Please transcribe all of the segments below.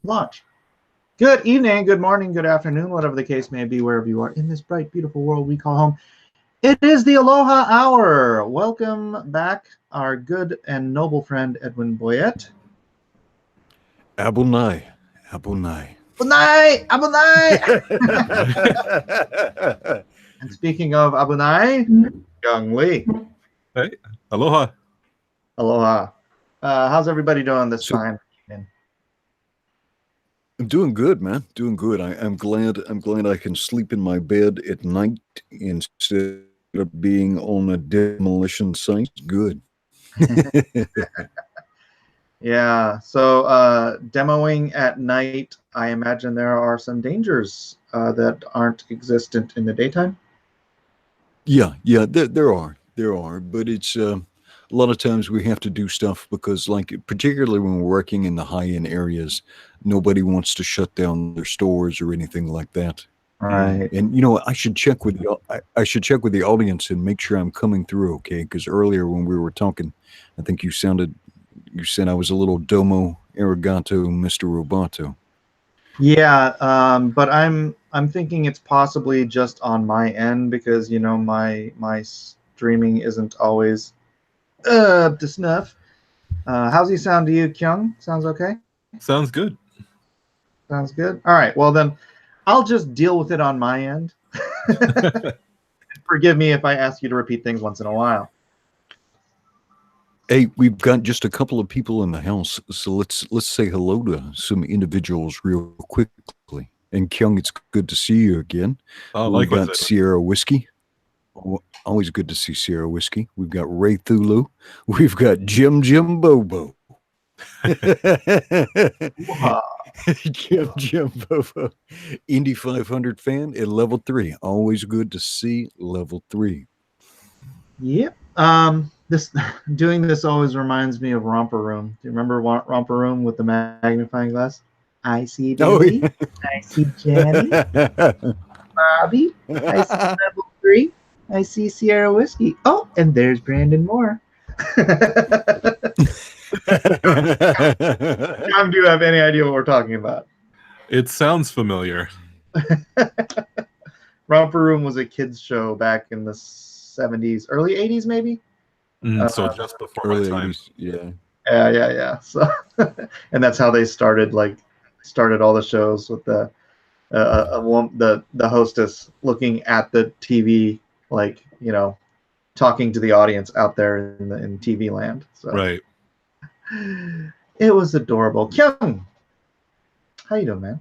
Launch. Good evening, good morning, good afternoon, whatever the case may be, wherever you are in this bright, beautiful world we call home. It is the Aloha Hour. Welcome back, our good and noble friend Edwin Boyette. Abunai. Abunai. Abunai! Abunai! And speaking of Abunai, Young Lee. Hey, aloha. Aloha. How's everybody doing this fine evening? I'm doing good, man. Doing good. I'm glad I can sleep in my bed at night instead of being on a demolition site. Good. Yeah. So demoing at night, I imagine there are some dangers that aren't existent in the daytime. Yeah. There are, but it's a lot of times we have to do stuff because, like, particularly when we're working in the high-end areas, nobody wants to shut down their stores or anything like that. Right. And I should check with I should check with the audience and make sure I'm coming through okay. Because earlier when we were talking, I think you said I was a little domo arigato, Mr. Roboto. Yeah, but I'm thinking it's possibly just on my end because my streaming isn't always up to snuff. How's he sound to you, Kyung? Sounds okay? Sounds good. Sounds good. All right. Well then, I'll just deal with it on my end. Forgive me if I ask you to repeat things once in a while. Hey, we've got just a couple of people in the house, so let's say hello to some individuals real quickly. And Kyung, it's good to see you again. We've got Sierra Whiskey. Always good to see Sierra Whiskey. We've got Ray Thulu. We've got Jim Bobo. Wow. Jim Bobo. Indy 500 fan at level 3. Always good to see level 3. Yep. Doing this always reminds me of Romper Room. Do you remember Romper Room with the magnifying glass? I see Billy. Oh, yeah. I see Jenny. Bobby. I see level 3. I see Sierra Whiskey. Oh, and there's Brandon Moore. Tom, do you have any idea what we're talking about? It sounds familiar. Romper Room was a kids show back in the 70s, early 80s maybe. So just before my time. 80s, yeah. Yeah. So, and that's how they started all the shows with the hostess looking at the TV, talking to the audience out there in TV land. So. Right. It was adorable. Kyung, how you doing, man?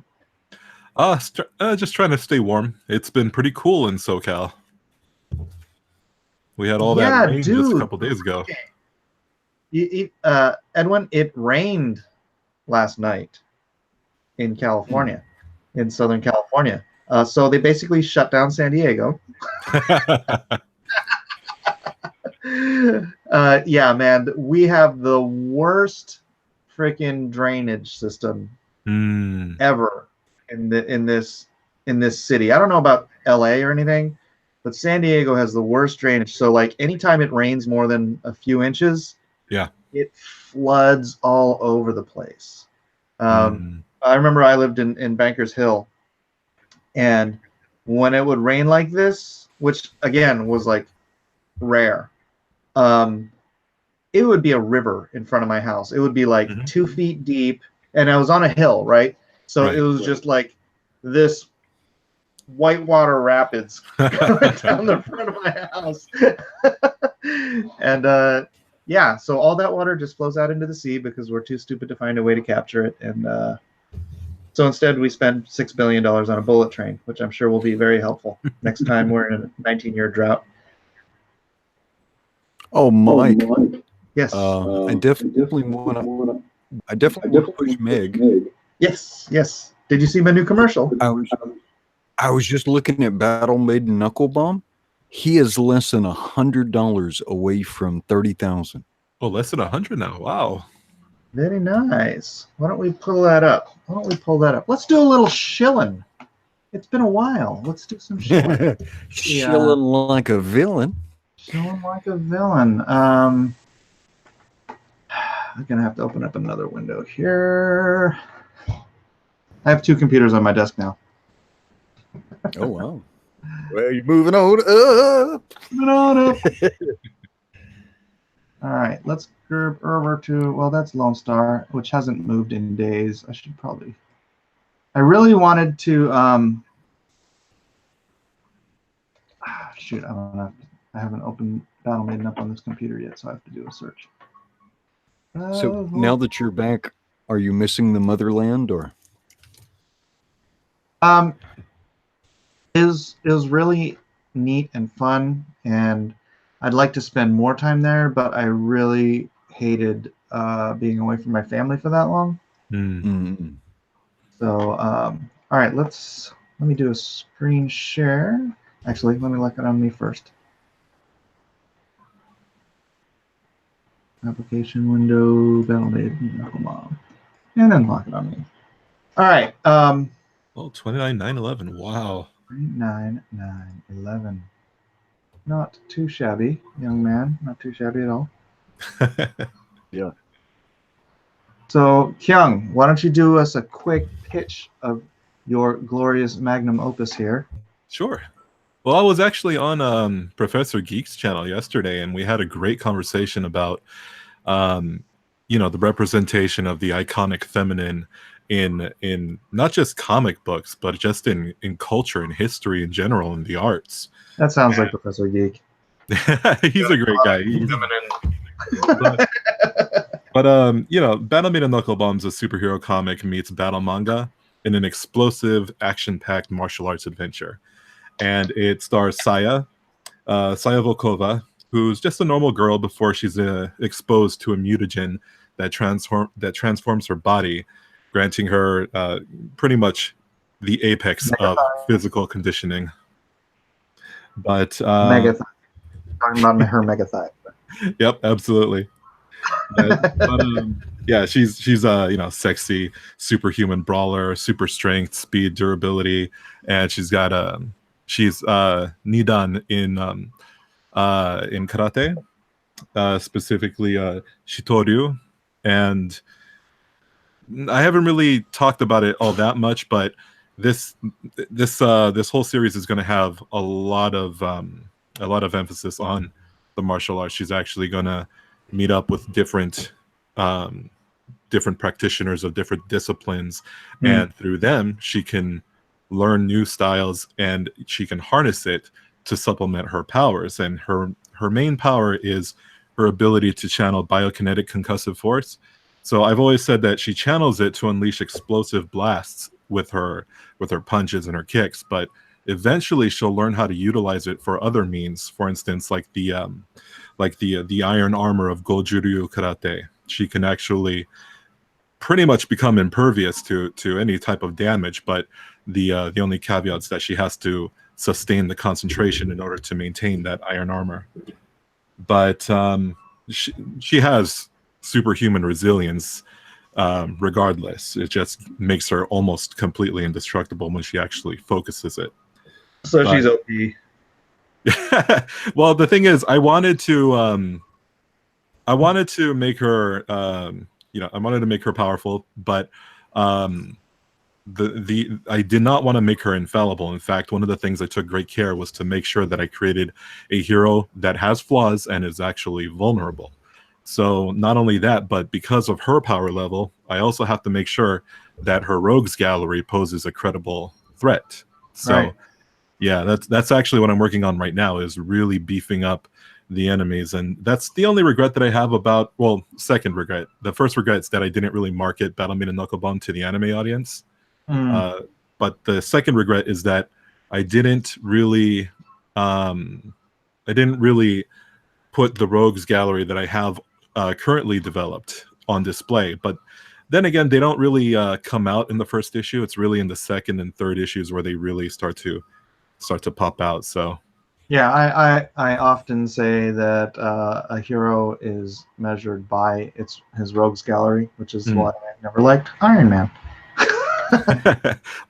Just trying to stay warm. It's been pretty cool in SoCal. We had all that rain just a couple days ago. Edwin, it rained last night in California, in Southern California. So they basically shut down San Diego. Yeah, man, we have the worst freaking drainage system ever in this city. I don't know about LA or anything, but San Diego has the worst drainage. So anytime it rains more than a few inches, it floods all over the place. I remember I lived in Bankers Hill, and when it would rain like this, which again was rare, it would be a river in front of my house. It would be 2 feet deep, and I was on a hill, right? So it was just this whitewater rapids going down the front of my house. And yeah, so all that water just flows out into the sea because we're too stupid to find a way to capture it. And so instead we spend $6 billion on a bullet train, which I'm sure will be very helpful next time we're in a 19-year drought. Oh, Mike. Yes. I definitely want to push Meg. Yes. Did you see my new commercial? I was just looking at Battle Maiden Knuckle Bomb. He is less than $100 away from 30,000. Oh, less than 100 now. Wow. Very nice. Why don't we pull that up? Let's do a little shilling. It's been a while. Let's do some shilling. Shilling like a villain. Shilling like a villain. I'm gonna have to open up another window here. I have 2 computers on my desk now. Oh wow. Well, you're moving on up. Moving on up. All right, let's go over to, well, that's Lone Star, which hasn't moved in days. I really wanted to, shoot, I haven't opened Battle Maiden up on this computer yet, so I have to do a search. So now that you're back, are you missing the motherland or? It was really neat and fun, and I'd like to spend more time there, but I really hated being away from my family for that long. Mm-hmm. So, all right, let me do a screen share. Actually, let me lock it on me first. Application window, Battle Maiden, and then lock it on me. All right. Oh, 29,911. Wow. 29,911. Not too shabby, young man. Not too shabby at all. Yeah. So, Kyung, why don't you do us a quick pitch of your glorious magnum opus here? Sure. Well, I was actually on Professor Geek's channel yesterday, and we had a great conversation about, the representation of the iconic feminine in not just comic books, but just in culture and history in general, and the arts. That sounds like Professor Geek. He's a great guy. But Battle Maiden Knuckle Bomb's a superhero comic meets battle manga in an explosive, action-packed martial arts adventure. And it stars Saya Volkova, who's just a normal girl before she's exposed to a mutagen that transforms her body, granting her pretty much the apex of physical conditioning. But Mega thigh. Talking about her mega thigh. Yep, absolutely. Yeah, she's sexy, superhuman brawler, super strength, speed, durability, and she's got she's nidan in karate, specifically shitoryu, and I haven't really talked about it all that much, but this whole series is going to have a lot of emphasis on the martial arts. She's actually going to meet up with different practitioners of different disciplines, and through them she can learn new styles and she can harness it to supplement her powers. And her main power is her ability to channel biokinetic concussive force. So I've always said that she channels it to unleash explosive blasts with her punches and her kicks, but eventually she'll learn how to utilize it for other means. For instance, like the iron armor of Gojuryu karate. She can actually pretty much become impervious to any type of damage, but the only caveat's that she has to sustain the concentration in order to maintain that iron armor. But she has superhuman resilience regardless. It just makes her almost completely indestructible when she actually focuses it. So she's OP. Well, the thing is, I wanted to make her powerful, but I did not want to make her infallible. In fact, one of the things I took great care was to make sure that I created a hero that has flaws and is actually vulnerable. So not only that, but because of her power level, I also have to make sure that her rogues gallery poses a credible threat. So right. Yeah, that's actually what I'm working on right now, is really beefing up the enemies. And that's the only regret that I have about, well, second regret. The first regret is that I didn't really market Battle Maiden Knuckle Bomb to the anime audience. But the second regret is that I didn't really put the rogues gallery that I have currently developed on display. But then again, they don't really come out in the first issue. It's really in the second and third issues where they really start to pop out. So yeah, I often say that a hero is measured by his rogues gallery, which is why I never liked Iron Man.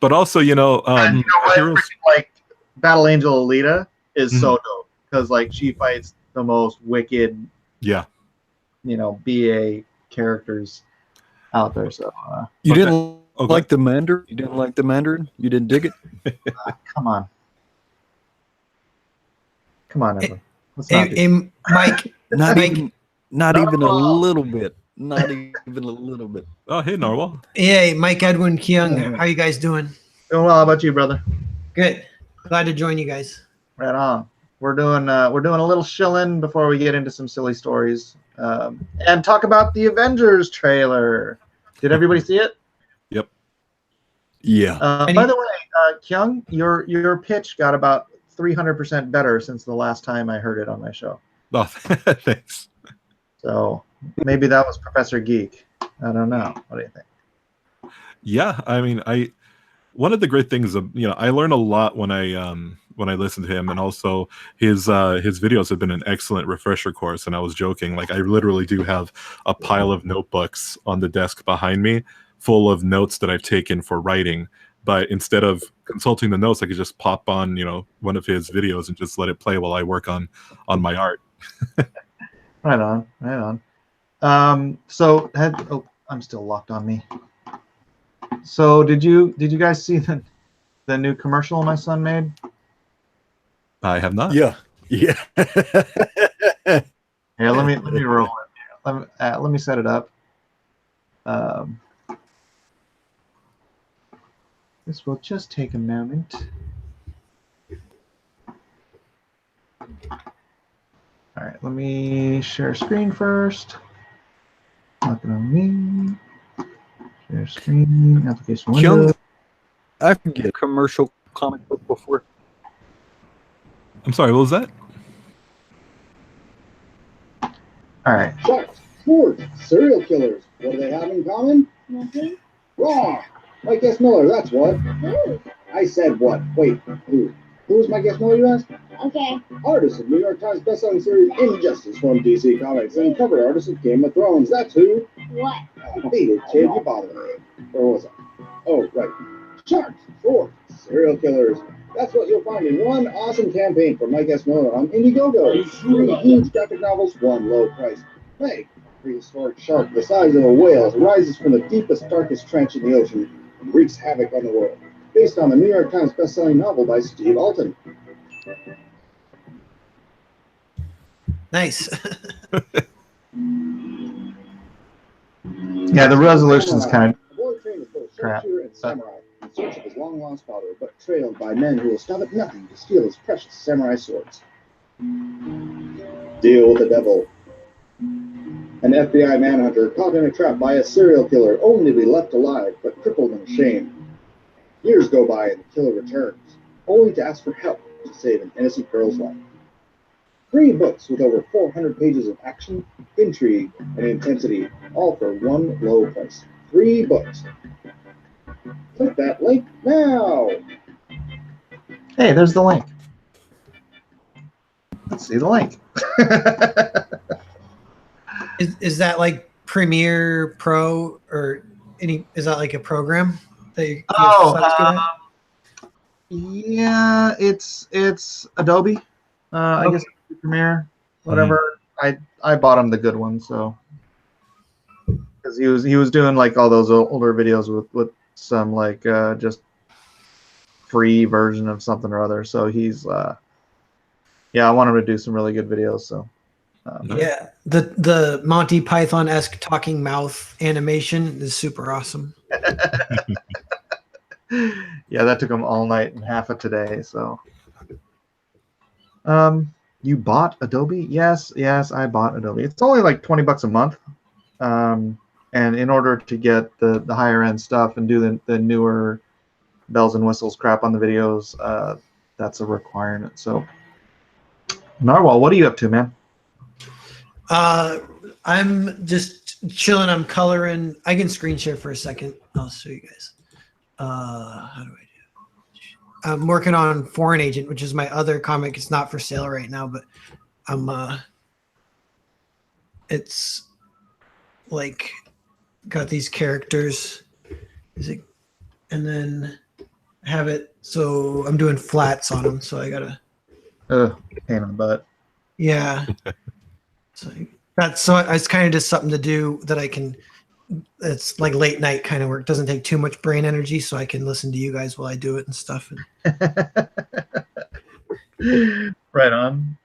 But also, and heroes like Battle Angel Alita is so dope, because like she fights the most wicked, BA characters out there. So you didn't Okay. Like the Mandarin? You didn't like the Mandarin? You didn't dig it? Come on. Come on, Evan. Mike. Not Mike. even, not even a little bit. Not even a little bit. Oh, hey, Narwhal. Yeah, Mike Edwin Kyung. How you guys doing? Doing well. How about you, brother? Good. Glad to join you guys. Right on. We're doing a little shill-in before we get into some silly stories and talk about the Avengers trailer. Did everybody see it? Yep. Yeah. By the way, Kyung, your pitch got about 300% better since the last time I heard it on my show. Oh, thanks. So maybe that was Professor Geek. I don't know. What do you think? Yeah, I mean, one of the great things of I learn a lot when I listen to him, and also his videos have been an excellent refresher course. And I was joking, like I literally do have a pile of notebooks on the desk behind me full of notes that I've taken for writing. But instead of consulting the notes, I could just pop on one of his videos and just let it play while I work on my art. Right on, right on. So I'm still locked on me. So did you guys see the new commercial my son made? I have not. Yeah. Yeah. Here, let me roll it. Let me set it up. This will just take a moment. All right, let me share screen first. Nothing on me. Share screen, application window. Kyung, I forget commercial comic book before. I'm sorry, what was that? All right. Sharks, swords, serial killers. What do they have in common? Nothing. Wrong. Mike S. Miller, that's what. Who? I said what? Wait, who? Who's Mike S. Miller, you ask? Okay. Artist of New York Times bestselling series Injustice from DC Comics and cover artist of Game of Thrones. That's who. What? Beat it, kid. You bothered me. Where was I? Oh, right. Sharks, swords, serial killers. That's what you'll find in one awesome campaign from Mike S. Miller on Indiegogo. 3 huge graphic novels, one low price. Hey, prehistoric shark the size of a whale rises from the deepest, darkest trench in the ocean and wreaks havoc on the world. Based on the New York Times bestselling novel by Steve Alton. Nice. Yeah, the resolution's kind A boy trained as both crap. sharpshooter and samurai in search of his long-lost father, but trailed by men who will stop at nothing to steal his precious samurai swords. Deal with the devil. An FBI manhunter caught in a trap by a serial killer, only to be left alive, but crippled and ashamed. Years go by and the killer returns, only to ask for help to save an innocent girl's life. 3 books with over 400 pages of action, intrigue, and intensity, all for one low price. 3 books. Click that link now! Hey, there's the link. Let's see the link. Is that like Premiere Pro or any? Is that like a program that you? Yeah, it's Adobe. I guess Premiere, whatever. I bought him the good one, so because he was doing like all those older videos with some like just free version of something or other. So he's yeah, I want him to do some really good videos. So Yeah, the Monty Python-esque talking mouth animation is super awesome. yeah, that took him all night and half of today. So you bought Adobe? Yes, I bought Adobe. It's only like $20 a month. And in order to get the higher end stuff and do the newer bells and whistles crap on the videos, that's a requirement. So Narwhal, what are you up to, man? I'm just chilling. I'm coloring. I can screen share for a second. I'll show you guys. How do I do? I'm working on Foreign Agent, which is my other comic. It's not for sale right now, but I'm it's like got these characters. And then have it so I'm doing flats on them, so I gotta pain in the butt. Yeah. So it's kind of just something to do that I can it's like late night kind of work. Doesn't take too much brain energy, so I can listen to you guys while I do it and stuff. Right on.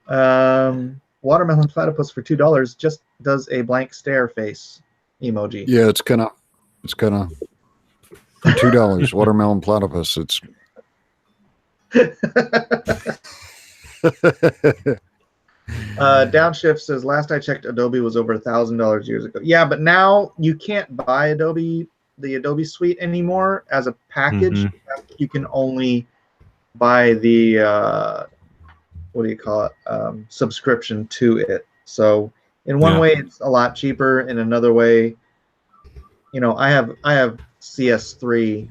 Watermelon platypus for $2 just does a blank stare face emoji. Yeah, it's kind of for $2. Watermelon platypus. It's Downshift says, last I checked, Adobe was over $1,000 years ago. Yeah, but now you can't buy the Adobe Suite anymore as a package. You can only buy the what do you call it? Subscription to it. So in one way, it's a lot cheaper. In another way, you know, I have CS3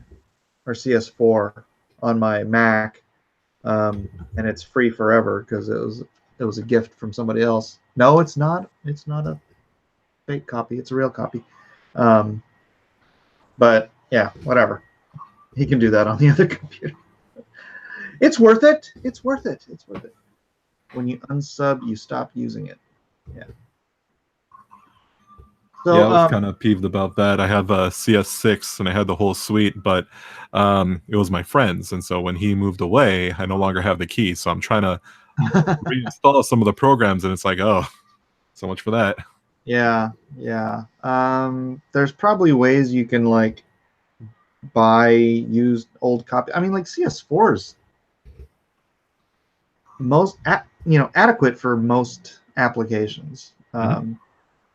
or CS4 on my Mac, and it's free forever because it was a gift from somebody else. No, it's not. It's not a fake copy. It's a real copy. But yeah, whatever. He can do that on the other computer. It's worth it. It's worth it. It's worth it. When you unsub, you stop using it. Yeah. So, yeah, I was kind of peeved about that. I have a CS6 and I had the whole suite, but it was my friend's, and so when he moved away, I no longer have the key. So I'm trying to reinstall some of the programs, and it's like, oh, so much for that. Yeah, yeah. There's probably ways you can like buy used old copy. I mean, like CS4's adequate for most applications.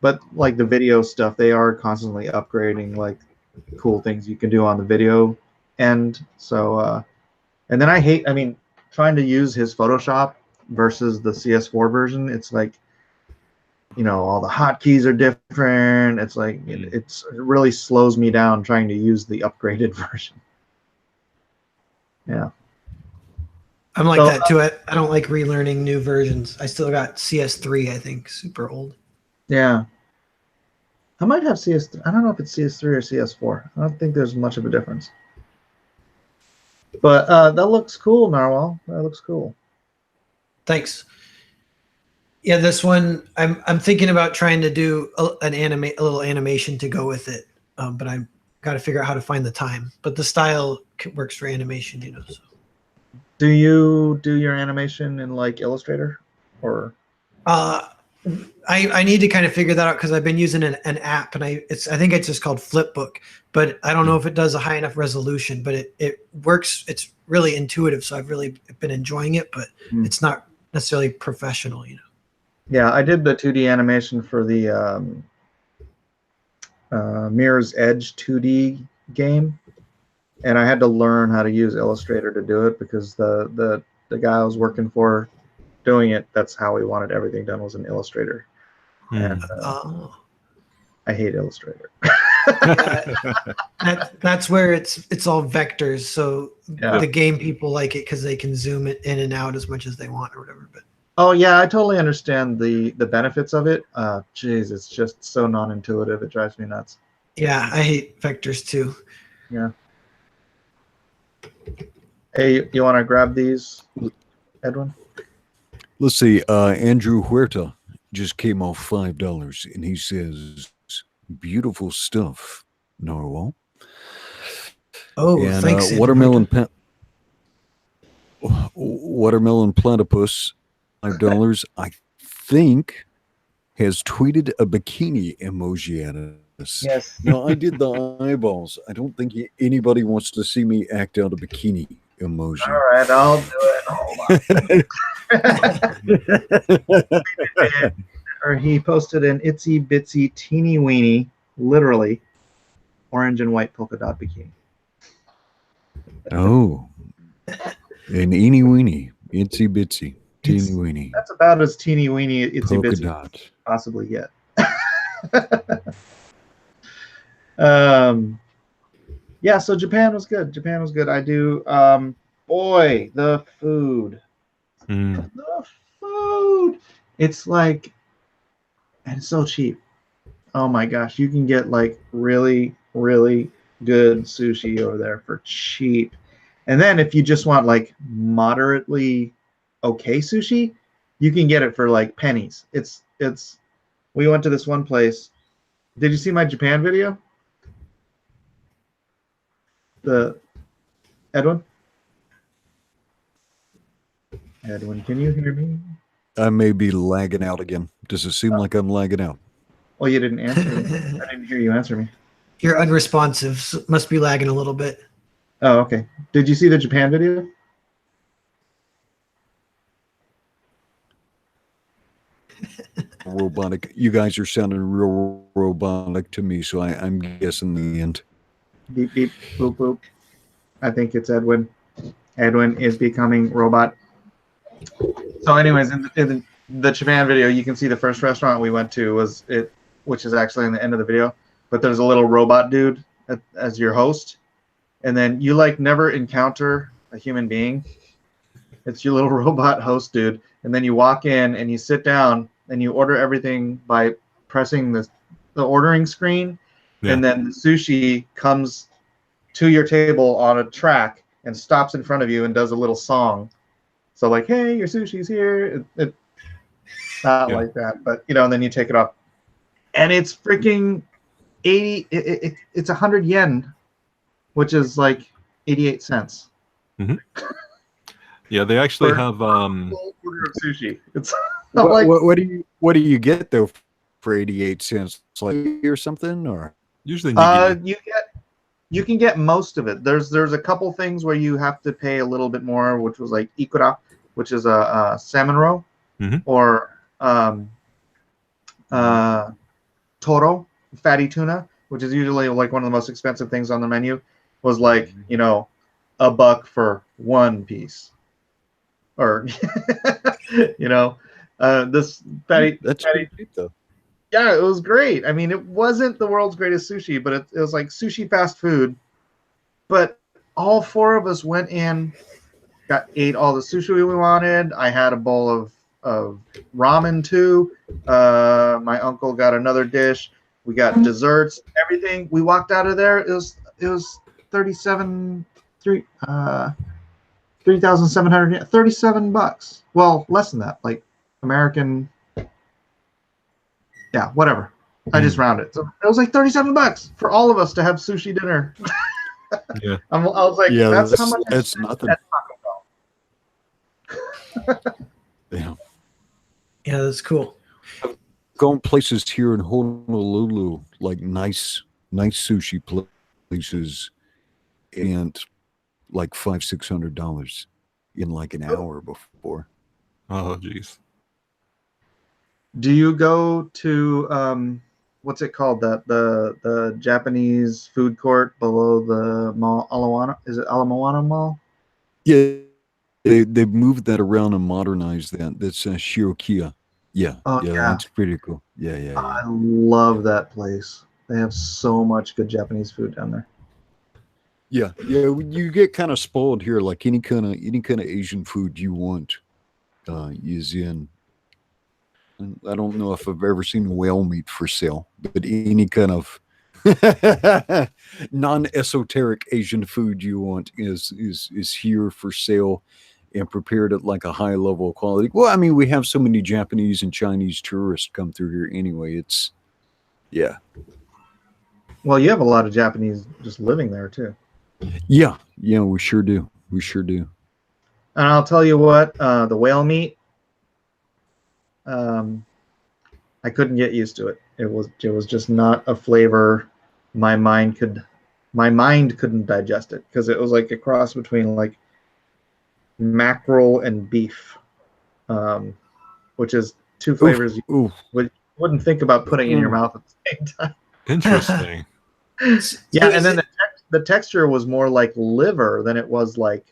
But like the video stuff, they are constantly upgrading like cool things you can do on the video end. So, and then I mean, trying to use his Photoshop versus the CS4 version. It's like, you know, all the hotkeys are different. It's like it really slows me down trying to use the upgraded version. Yeah. I'm like that too. I don't like relearning new versions. I still got CS3, I think, super old. Yeah. I might have CS3. I don't know if it's CS3 or CS4. I don't think there's much of a difference. But that looks cool, Narwhal. That looks cool. Thanks. Yeah, this one I'm thinking about trying to do a little animation to go with it, but I've got to figure out how to find the time. But the style works for animation, you know. So. Do you do your animation in like Illustrator, or? I need to kind of figure that out because I've been using an app, and I think it's just called Flipbook, but I don't know if it does a high enough resolution. But it works. It's really intuitive, so I've really been enjoying it. But it's not necessarily professional, you know. Yeah, I did the 2D animation for the Mirror's Edge 2D game, and I had to learn how to use Illustrator to do it because the guy I was working for doing it, that's how he wanted everything done, was in Illustrator. And I hate Illustrator. That's where it's all vectors, so the game people like it because they can zoom it in and out as much as they want or whatever. But oh yeah, I totally understand the benefits of it. Geez, it's just so non-intuitive. It drives me nuts. Yeah, I hate vectors too. Yeah. Hey, you want to grab these, Edwin? Let's see. Andrew Huerta just came off $5, and he says, "Beautiful stuff, Narwhal." Oh, and, thanks. Watermelon platypus, $5. I think has tweeted a bikini emoji at us. Yes. No, I did the eyeballs. I don't think anybody wants to see me act out a bikini emoji. All right, I'll do it. Hold on. Or he posted an itsy bitsy teeny weeny, literally, orange and white polka dot bikini. Oh, an eeny weeny, itsy bitsy, teeny weeny. That's about as teeny weeny itsy polka bitsy dot. as possibly get. Yeah, so Japan was good. Japan was good. I do. Boy, the food. The food. It's like, and it's so cheap. Oh my gosh, you can get like really, really good sushi over there for cheap. And then if you just want like moderately okay sushi, you can get it for like pennies. We went to this one place. Did you see my Japan video? the Edwin? Edwin, can you hear me? I may be lagging out again. Does it seem like I'm lagging out? Well, you didn't answer me. I didn't hear you answer me. You're unresponsive. So must be lagging a little bit. Oh, okay. Did you see the Japan video? Robotic. You guys are sounding real robotic to me, so I'm guessing the end. Beep, beep, boop, boop. I think it's Edwin. Edwin is becoming robot. So anyways, in the Japan video, you can see the first restaurant we went to was it, which is actually in the end of the video, but there's a little robot dude as your host. And then you like never encounter a human being. It's your little robot host dude. And then you walk in and you sit down and you order everything by pressing the ordering screen. Yeah. And then the sushi comes to your table on a track and stops in front of you and does a little song. So like, hey, your sushi's here. It's not like that, but you know, and then you take it off. And it's freaking 80, it's 100 yen, which is like 88 cents. Mm-hmm. Yeah, they actually have full order of sushi. It's what do you get though for 88 cents? It's like or something, or usually you can get most of it. There's a couple things where you have to pay a little bit more, which was like ikura, which is a salmon roe, or toro, fatty tuna, which is usually like one of the most expensive things on the menu, was like, you know, $1 for one piece. Or, you know, this fatty. That's fatty, cheap though. Yeah, it was great. I mean, it wasn't the world's greatest sushi, but it was like sushi fast food. But all four of us went in, ate all the sushi we wanted. I had a bowl of ramen too. My uncle got another dish. We got desserts, everything. We walked out of there. It was $37. Well, less than that, like American. Yeah, whatever. I just rounded. So it was like $37 for all of us to have sushi dinner. Yeah, I was like, yeah, that's how much. That's nothing. Yeah, that's cool. Going places here in Honolulu, like nice sushi places, and like $500-600 in like an hour before. Oh, geez. Do you go to what's it called? The Japanese food court below the mall, Aloha? Is it Ala Mall? Yeah, they've moved that around and modernized that. That's Shirokiya. Yeah, yeah, that's pretty cool. Yeah. I love that place. They have so much good Japanese food down there. Yeah. You get kind of spoiled here. Like any kind of Asian food you want is in. I don't know if I've ever seen whale meat for sale, but any kind of non-esoteric Asian food you want is here for sale and prepared at like a high level of quality. Well, I mean, we have so many Japanese and Chinese tourists come through here anyway. It's Well, you have a lot of Japanese just living there too. Yeah, we sure do. And I'll tell you what, the whale meat, I couldn't get used to it. It was just not a flavor my mind couldn't digest it, because it was like a cross between like mackerel and beef, which is two flavors you wouldn't think about putting in your mouth at the same time. Interesting. Yeah, and then the texture was more like liver than it was like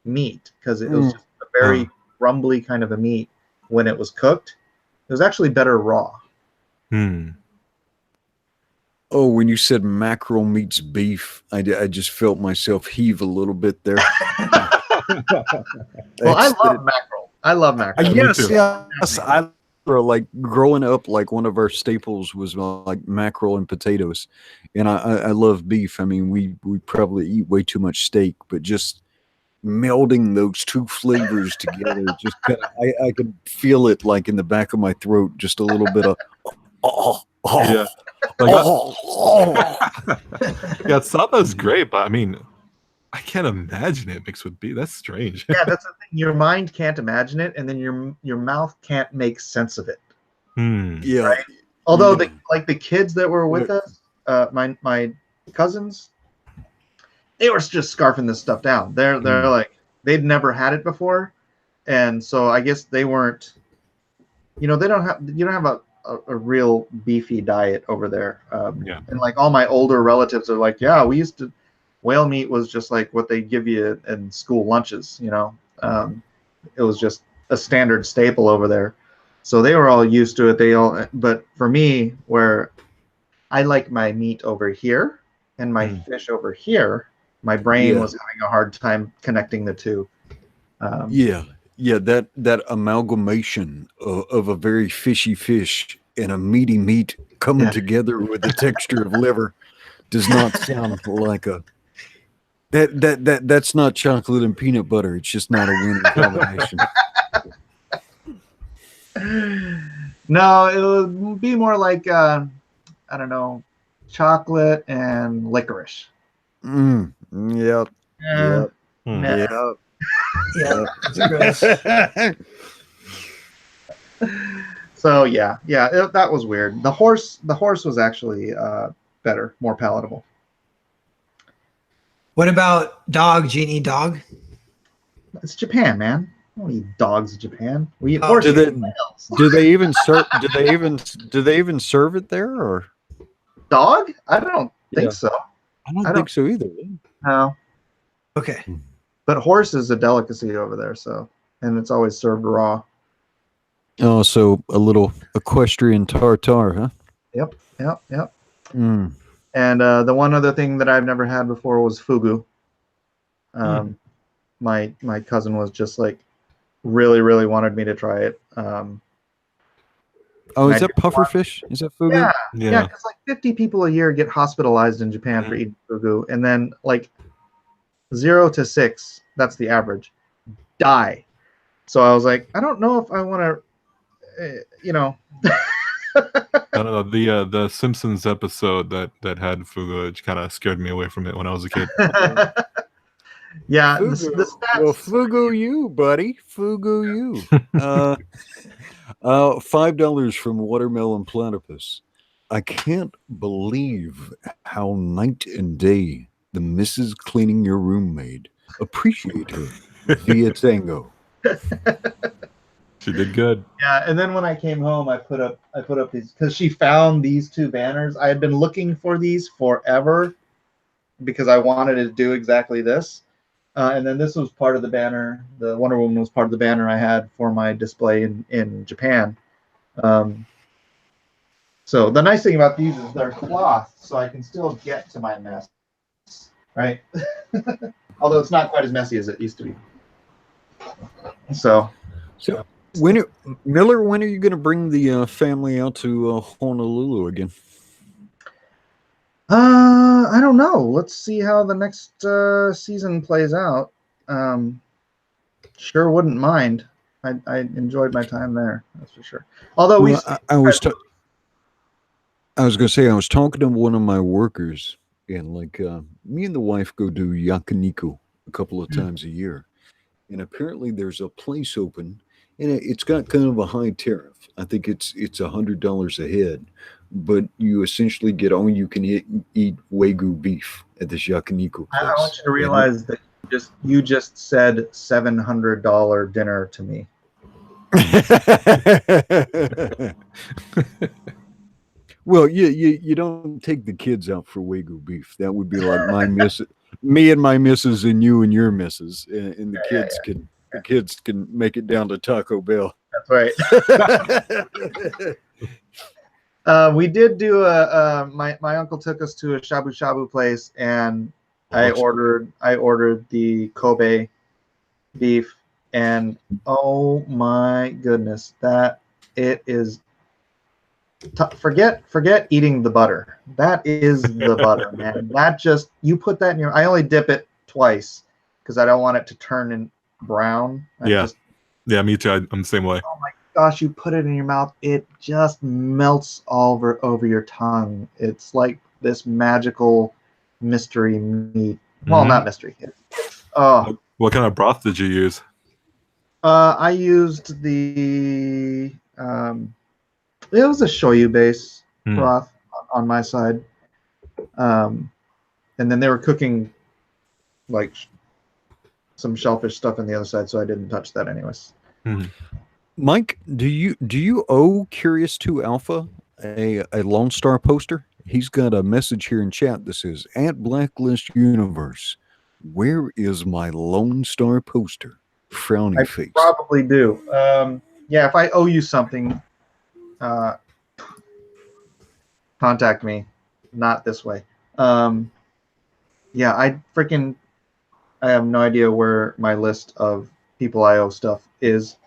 meat, because it was just a very rumbly kind of a meat when it was cooked. It was actually better raw. Oh, when you said mackerel meets beef, I just felt myself heave a little bit there. Well, I love mackerel. Yes. I like growing up, like one of our staples was like mackerel and potatoes, and I love beef. I mean, we probably eat way too much steak, but just melding those two flavors together, just kind of, I could feel it like in the back of my throat, just a little bit of Yeah, sada's great, but I mean, I can't imagine it mixed with beef. That's strange. Yeah, that's the thing. Your mind can't imagine it, and then your mouth can't make sense of it. Yeah. Right? Although Yeah. the kids that were with us, my cousins, they were just scarfing this stuff down. They're like, they'd never had it before, and so I guess they weren't. You know, you don't have a real beefy diet over there. And like all my older relatives are like, yeah, we used to. Whale meat was just like what they give you in school lunches. You know, it was just a standard staple over there. So they were all used to it. But for me, where I like my meat over here and my fish over here, my brain was having a hard time connecting the two. Yeah, that amalgamation of a very fishy fish and a meaty meat coming together with the texture of liver does not sound like a that's not chocolate and peanut butter. It's just not a winning combination. No, it would be more like I don't know, chocolate and licorice. Yep. Yeah. Yep. Yeah. Yeah, it's gross. So that was weird. The horse was actually better, more palatable. What about dog? Do you eat dog? It's Japan, man. We don't eat dogs in Japan. We eat Oh, horses. Do they even serve? Do they even serve it there? Or dog? I don't think so. I don't think so either. No. Okay. But horse is a delicacy over there, so, and it's always served raw. Oh, so a little equestrian tartare, huh? Yep. Mm. And the one other thing that I've never had before was fugu. My cousin was just like really, really wanted me to try it. Is that pufferfish? Is that fugu? Yeah. Because like 50 people a year get hospitalized in Japan for eating fugu, and then like 0 to 6, that's the average, die. So I was like, I don't know if I want to, I don't know, the Simpsons episode that had fugu kind of scared me away from it when I was a kid. Yeah, fugu. The stats. Well, fugu you, buddy. Fugu you. $5 from Watermelon Platypus. I can't believe how night and day the Mrs. Cleaning Your Room made. Appreciate her via Tango. She did good. Yeah, and then when I came home, I put up these because she found these two banners. I had been looking for these forever because I wanted to do exactly this. And then this was part of the banner. The Wonder Woman was part of the banner I had for my display in Japan. So the nice thing about these is they're cloth, so I can still get to my mess, right? Although it's not quite as messy as it used to be. So Miller, when are you going to bring the family out to Honolulu again? I don't know. Let's see how the next season plays out. Sure wouldn't mind. I enjoyed my time there. That's for sure. Although I was going to say, I was talking to one of my workers, and like me and the wife go do yakiniku a couple of times a year, and apparently there's a place open, and it's got kind of a high tariff. I think it's $100 a head, but you essentially get all you can eat Wagyu beef at this yakiniku place. I want you to realize that you just said $700 dinner to me. Well, you don't take the kids out for Wagyu beef. That would be like me and my missus and you and your missus, and the kids can make it down to Taco Bell. That's right. We did do my uncle took us to a shabu shabu place, and I ordered the Kobe beef, and oh my goodness, that it is. Forget eating the butter. That is the butter, man. That just, you put that in your. I only dip it twice because I don't want it to turn in brown. Yeah, me too. I'm the same way. Oh my gosh, you put it in your mouth, it just melts all over your tongue. It's like this magical mystery meat. Well, not mystery. Oh, What kind of broth did you use? I used the it was a shoyu base broth on my side, and then they were cooking like some shellfish stuff on the other side, so I didn't touch that anyways. Mike, do you owe Curious 2 Alpha a Lone Star poster? He's got a message here in chat that says, "At Blacklist Universe, where is my Lone Star poster?" Frowny face. Probably do. Yeah, if I owe you something, contact me. Not this way. Yeah, I have no idea where my list of people I owe stuff is,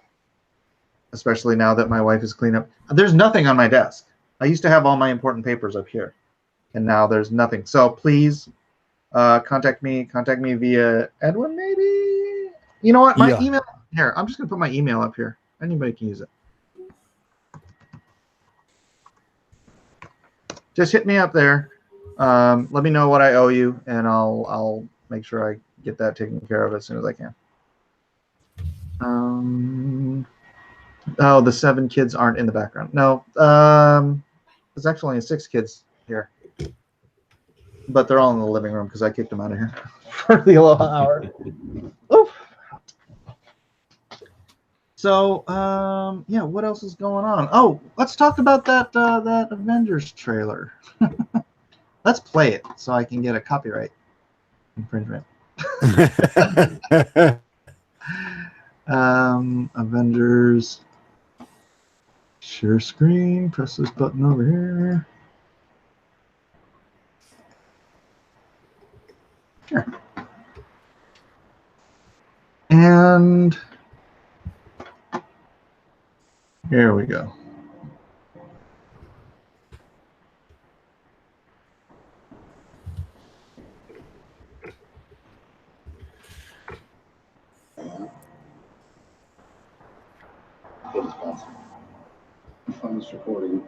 especially now that my wife is cleaned up. There's nothing on my desk. I used to have all my important papers up here, and now there's nothing. So please contact me. Contact me via Edwin, maybe? You know what? My email here. I'm just going to put my email up here. Anybody can use it. Just hit me up there. Let me know what I owe you, and I'll make sure I get that taken care of as soon as I can. Oh, the 7 kids aren't in the background. No, there's actually only 6 kids here, but they're all in the living room because I kicked them out of here for the Aloha hour. Oof. So, yeah, what else is going on? Oh, let's talk about that Avengers trailer. Let's play it so I can get a copyright infringement. Avengers. Share screen. Press this button over here. Sure. And here we go. On this recording,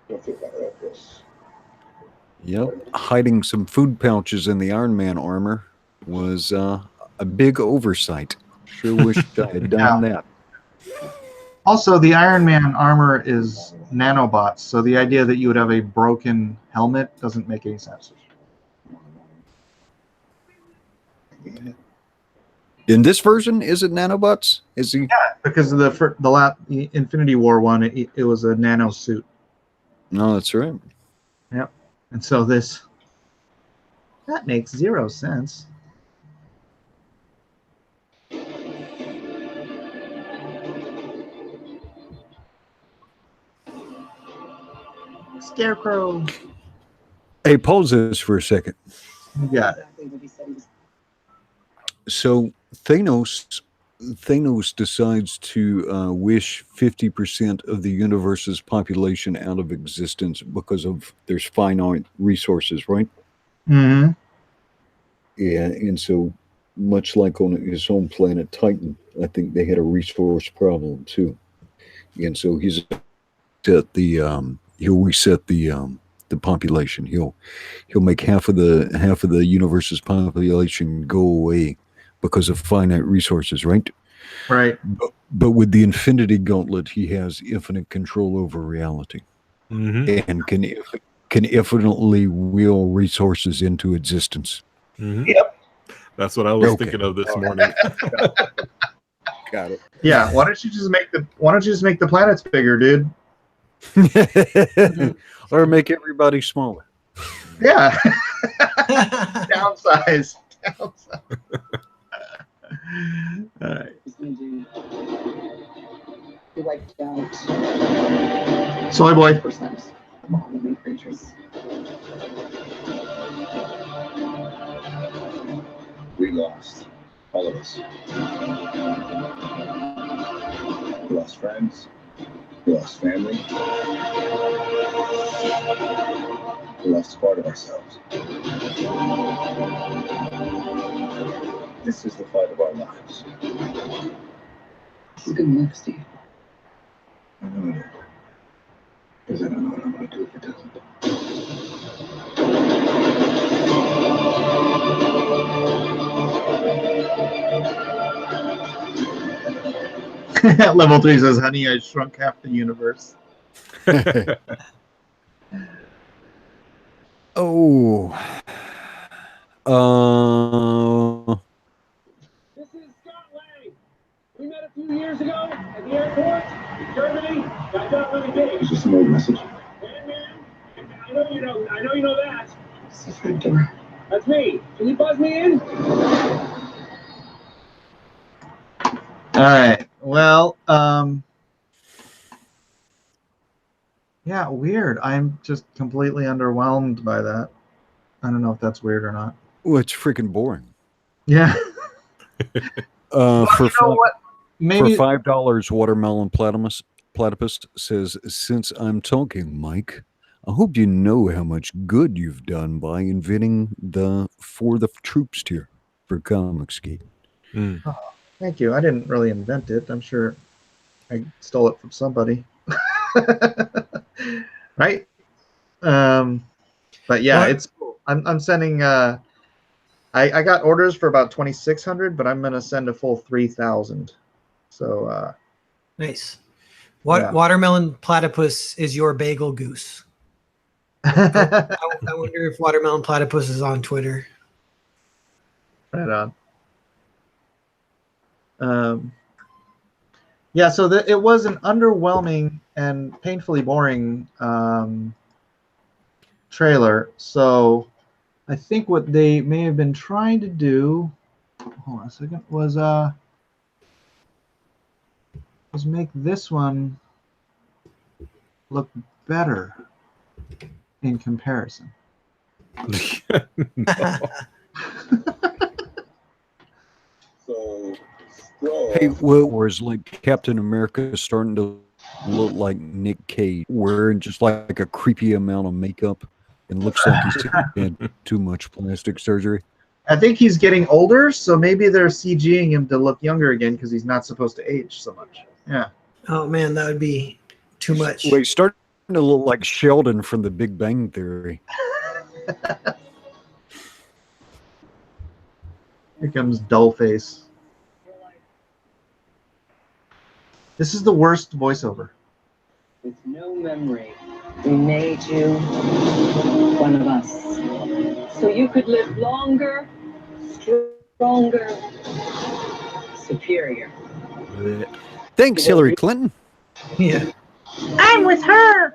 you'll feel better at this. Yep, hiding some food pouches in the Iron Man armor was a big oversight. Sure wish I had done that. Also, the Iron Man armor is nanobots, so the idea that you would have a broken helmet doesn't make any sense. In this version, is it nanobots? Is he? Yeah, because of the Infinity War one, it was a nano suit. No, that's right. Yep. And so that makes 0 sense. Scarecrow. Hey, pause this for a second. You got it. So Thanos decides to wish 50% of the universe's population out of existence because of there's finite resources, right? Mm-hmm. Yeah, and so much like on his home planet Titan, I think they had a resource problem too. And so he'll reset the population. He'll make half of the universe's population go away because of finite resources, right? Right. But with the Infinity Gauntlet, he has infinite control over reality, and can infinitely will resources into existence. Yep. That's what I was thinking of this morning. Got it. Yeah. Why don't you just make the planets bigger, dude? Or make everybody smaller. Yeah. Downsize. All right. He wiped out Soy boy. 1% of all living creatures. We lost. All of us. We lost friends. We lost family. We lost a part of ourselves. This is the fight of our lives. This is good enough, Steve. I know it is. Because I don't know what I'm going to do if it doesn't. Level 3 says, honey, I shrunk half the universe. Oh. This is Scott Lang. We met a few years ago at the airport in Germany. I got what it did. Is this an old message? Man, I know you know that. It's the front door. That's me. Can you buzz me in? All right. Well, yeah, weird. I'm just completely underwhelmed by that. I don't know if that's weird or not. Well, it's freaking boring. Yeah. For you know what? Maybe for $5, Watermelon Platypus says, since I'm talking, Mike, I hope you know how much good you've done by inventing the For the Troops tier for Comicsgate. Oh, thank you. I didn't really invent it. I'm sure I stole it from somebody. Right? But yeah, What? it's cool. I'm sending I got orders for about 2,600, but I'm gonna send a full 3,000. So Nice. What Yeah. Watermelon Platypus is your bagel goose? I wonder if Watermelon Platypus is on Twitter. Right on. Yeah, so it was an underwhelming and painfully boring trailer. So I think what they may have been trying to do, hold on a second, was make this one look better in comparison. So, Hey, well, whereas like Captain America is starting to look like Nick Cage, wearing just like a creepy amount of makeup and looks like he's had too much plastic surgery. I think he's getting older, so maybe they're CGing him to look younger again because he's not supposed to age so much. Yeah. Oh man, that would be too much. Well, he's starting to look like Sheldon from The Big Bang Theory. Here comes Dullface. This is the worst voiceover. With no memory, we made you one of us. So you could live longer, stronger, superior. Thanks, Hillary Clinton. Yeah. I'm with her.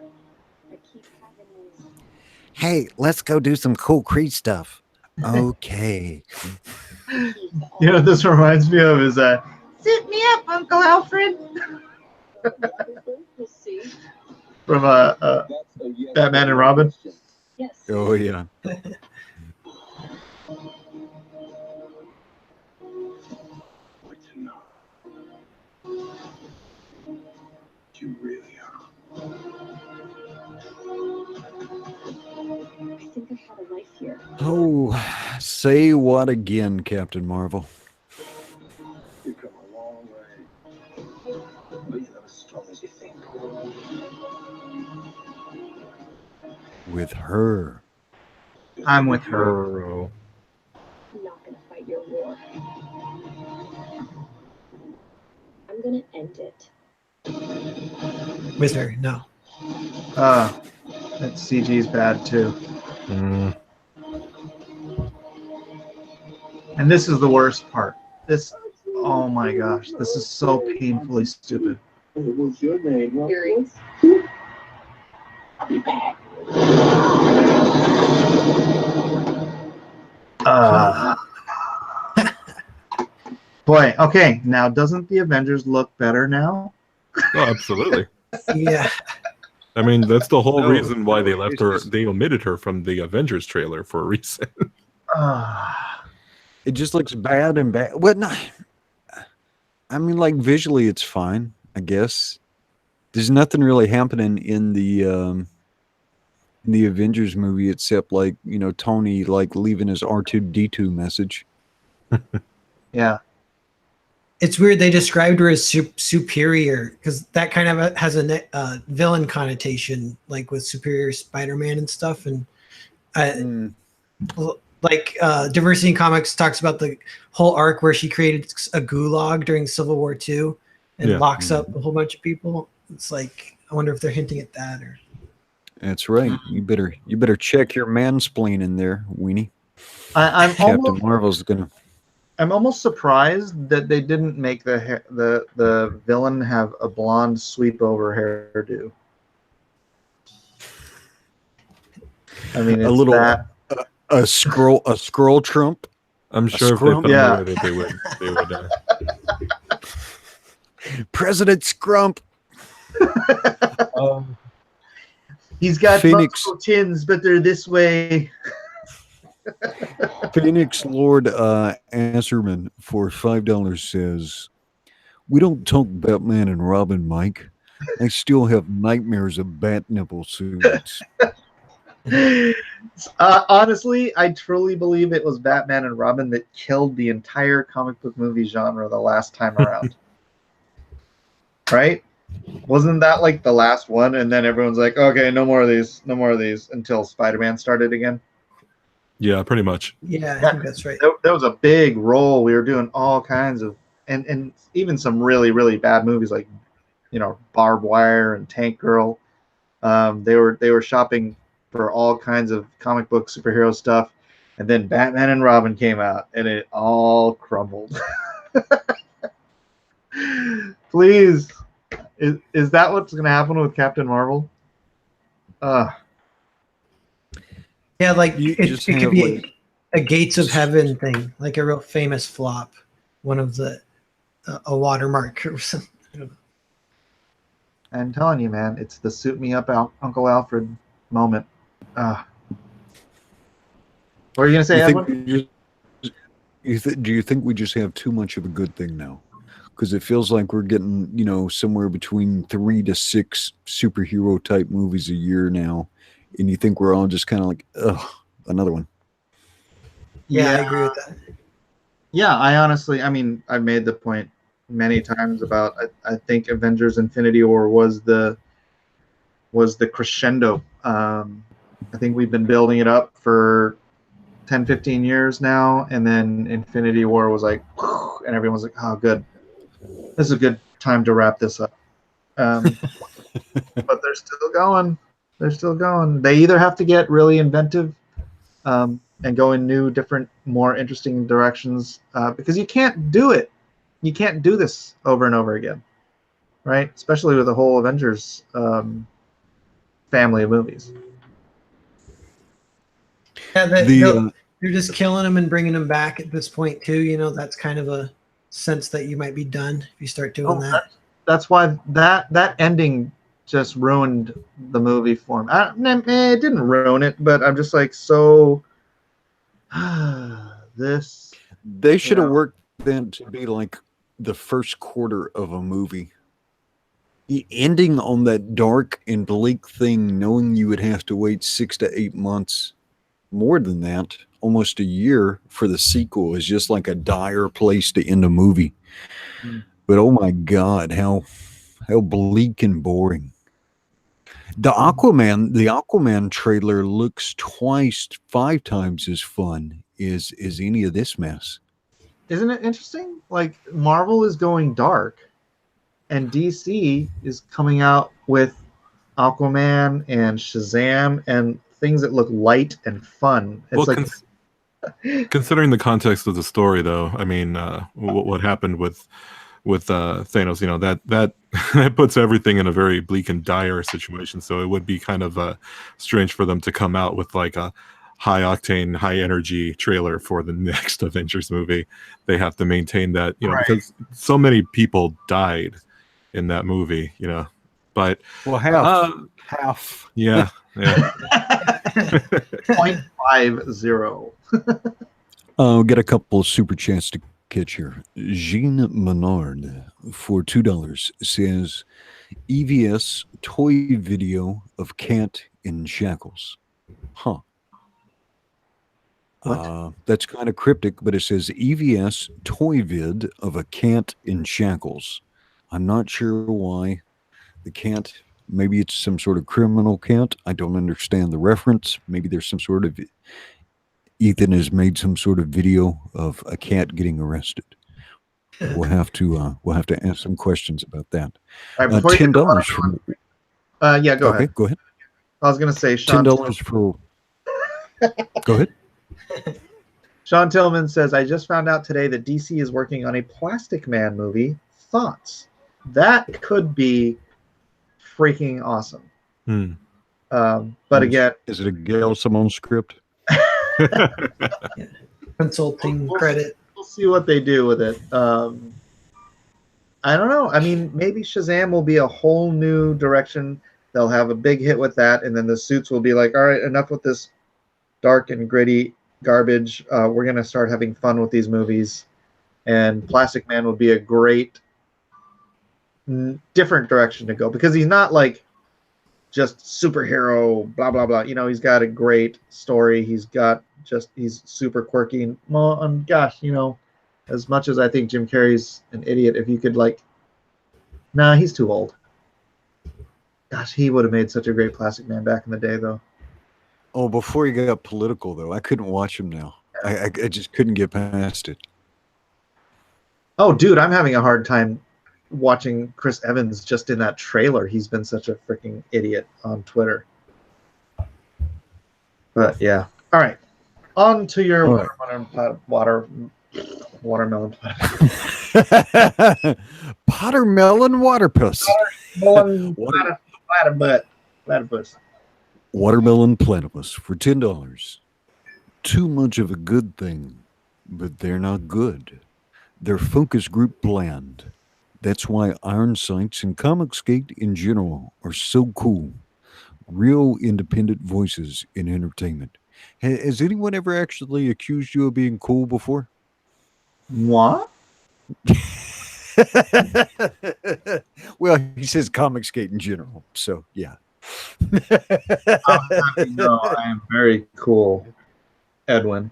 Hey, let's go do some cool Creed stuff. Okay. You know what this reminds me of is "Sit me up, Uncle Alfred" We'll see. from Batman and Robin. Yes. Oh, yeah. You really are. I think I've had a life here. Oh, say what again, Captain Marvel? You've come a long way. But you're not as strong as you think. With her. I'm with her. Girl. I'm not gonna fight your war. I'm gonna end it. With her, no. That CG's bad too. And this is the worst part. Oh my gosh, this is so painfully stupid. What's your name? Earrings. I'll be back. Boy, okay, now doesn't the Avengers look better now? Oh, absolutely. Yeah. I mean, that's the whole No, reason why they no, left it's her. just- They omitted her from the Avengers trailer for a reason. It just looks bad and bad. Well, no, I mean, like visually, it's fine, I guess. There's nothing really happening in the Avengers movie except like Tony like leaving his R2-D2 message. Yeah. It's weird they described her as superior because that kind of has a villain connotation, like with Superior Spider-Man and stuff. And like Diversity in Comics talks about the whole arc where she created a gulag during Civil War II, and locks up a whole bunch of people. It's like, I wonder if they're hinting at that. Or that's right. You better check your mansplaining there, Weenie. I'm Captain Marvel's gonna. I'm almost surprised that they didn't make the villain have a blonde sweep over hairdo. I mean, it's a little that a scroll Trump. I'm sure if they found a way that they would. President Scrump. He's got Phoenix multiple chins, but they're this way. Phoenix Lord Asserman for $5 says, "We don't talk Batman and Robin, Mike. I still have nightmares of bat nipple suits." Honestly, I truly believe it was Batman and Robin that killed the entire comic book movie genre the last time around. Right? Wasn't that like the last one? And then everyone's like, okay, no more of these, until Spider-Man started again. Yeah, pretty much. Yeah, I think that's right. There was a big role. We were doing all kinds of, and even some really, really bad movies like, Barbed Wire and Tank Girl. They were shopping for all kinds of comic book superhero stuff, and then Batman and Robin came out, and it all crumbled. Please, is that what's going to happen with Captain Marvel? Yeah, like it could be a Gates of Heaven thing, like a real famous flop, one of the a watermark or something. I'm telling you, man, it's the suit me up Uncle Alfred moment. What are you gonna say, Edwin? Do you think we just have too much of a good thing now? Because it feels like we're getting, somewhere between 3 to 6 superhero type movies a year now, and you think we're all just kind of like, ugh, another one. Yeah, I agree with that. Yeah, I've made the point many times about I think Avengers Infinity War was the crescendo. I think we've been building it up for 10, 15 years now, and then Infinity War was like, and everyone's like, oh, good. This is a good time to wrap this up. But they're still going. They're still going. They either have to get really inventive and go in new, different, more interesting directions because you can't do it. You can't do this over and over again, right? Especially with the whole Avengers family of movies. Yeah, they're just killing them and bringing them back at this point too. That's kind of a sense that you might be done if you start doing that. That's why that ending just ruined the movie for me. It didn't ruin it, but I'm just like, so this. They should have worked then to be like the first quarter of a movie. Ending on that dark and bleak thing, knowing you would have to wait 6 to 8 months, more than that, almost a year for the sequel is just like a dire place to end a movie. But oh my God, how bleak and boring. The Aquaman trailer looks 5 times as fun as any of this mess. Isn't it interesting? Like Marvel is going dark, and DC is coming out with Aquaman and Shazam and things that look light and fun. It's considering the context of the story, though, I mean, what happened with Thanos, that puts everything in a very bleak and dire situation. So it would be kind of strange for them to come out with like a high octane, high energy trailer for the next Avengers movie. They have to maintain that, because so many people died in that movie, But half. Yeah. 0.50. Get a couple of super chats to catch here. Jean Menard for $2 says EVS toy video of cat in shackles. Huh. That's kind of cryptic, but it says EVS toy vid of a cat in shackles. I'm not sure why the cat. Maybe it's some sort of criminal cat. I don't understand the reference. Maybe there's some sort of Ethan has made some sort of video of a cat getting arrested. We'll have to ask some questions about that. All right, before you $10 from. yeah, go Okay, ahead. go ahead. I was gonna say Sean. $10 for. Go ahead. Sean Tillman says, I just found out today that DC is working on a Plastic Man movie. Thoughts? That could be freaking awesome. But again, is it a Gail Simone script? Consulting credit. We'll see what they do with it. I don't know. I mean, maybe Shazam will be a whole new direction. They'll have a big hit with that, and then the suits will be like, all right, enough with this dark and gritty garbage. We're going to start having fun with these movies. And Plastic Man would be a great different direction to go, because he's not like just superhero, blah, blah, blah. You know, he's got a great story. He's super quirky. Well, gosh, you know, as much as I think Jim Carrey's an idiot, if you could nah, he's too old. Gosh, he would have made such a great Plastic Man back in the day, though. Oh, before he got political, though, I couldn't watch him now. I just couldn't get past it. Oh, dude, I'm having a hard time watching Chris Evans just in that trailer. He's been such a freaking idiot on Twitter. But yeah. All right. On to your watermelon Pottermelon waterpuss. Platypus. Watermelon platypus for $10. Too much of a good thing, but they're not good. They're focus group bland. That's why Iron Sights and Comicsgate in general are so cool. Real independent voices in entertainment. Has anyone ever actually accused you of being cool before? What? Well, he says Comicsgate in general, so yeah. No, I am very cool, Edwin.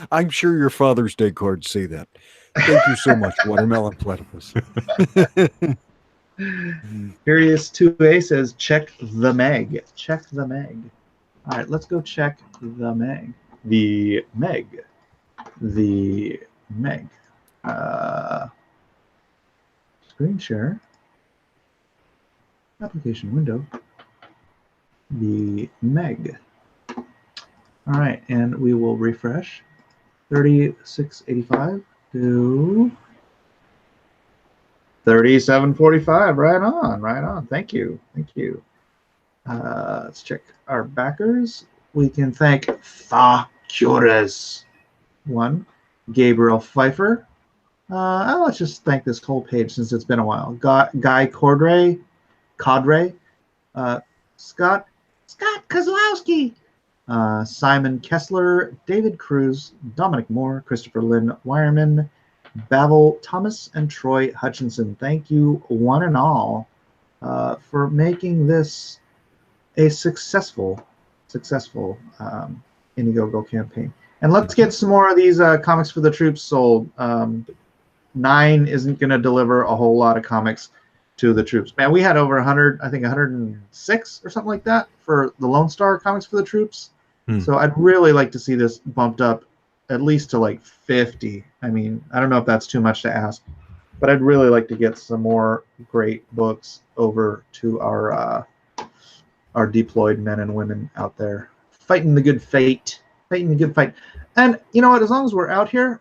I'm sure your Father's Day cards say that. Thank you so much, Watermelon Platypus. Curious 2A says, check the Meg. Check the Meg. All right, let's go check the Meg. The Meg. The Meg. Screen share. Application window. The Meg. All right, and we will refresh. 3685 to 3745. Right on, right on. Thank you, thank you. Let's check our backers. We can thank Thacurus, one, Gabriel Pfeiffer. Let's just thank this whole page since it's been a while. Guy Cadre, Scott Kozlowski, Simon Kessler, David Cruz, Dominic Moore, Christopher Lynn Wireman, Bavel Thomas, and Troy Hutchinson. Thank you, one and all, for making this a successful Indiegogo campaign. And let's get some more of these comics for the troops sold. 9 isn't going to deliver a whole lot of comics to the troops. Man, we had over 100, I think 106 or something like that for the Lone Star comics for the troops. So I'd really like to see this bumped up at least to like 50. I mean, I don't know if that's too much to ask, but I'd really like to get some more great books over to our deployed men and women out there fighting the good fight. And you know what? As long as we're out here,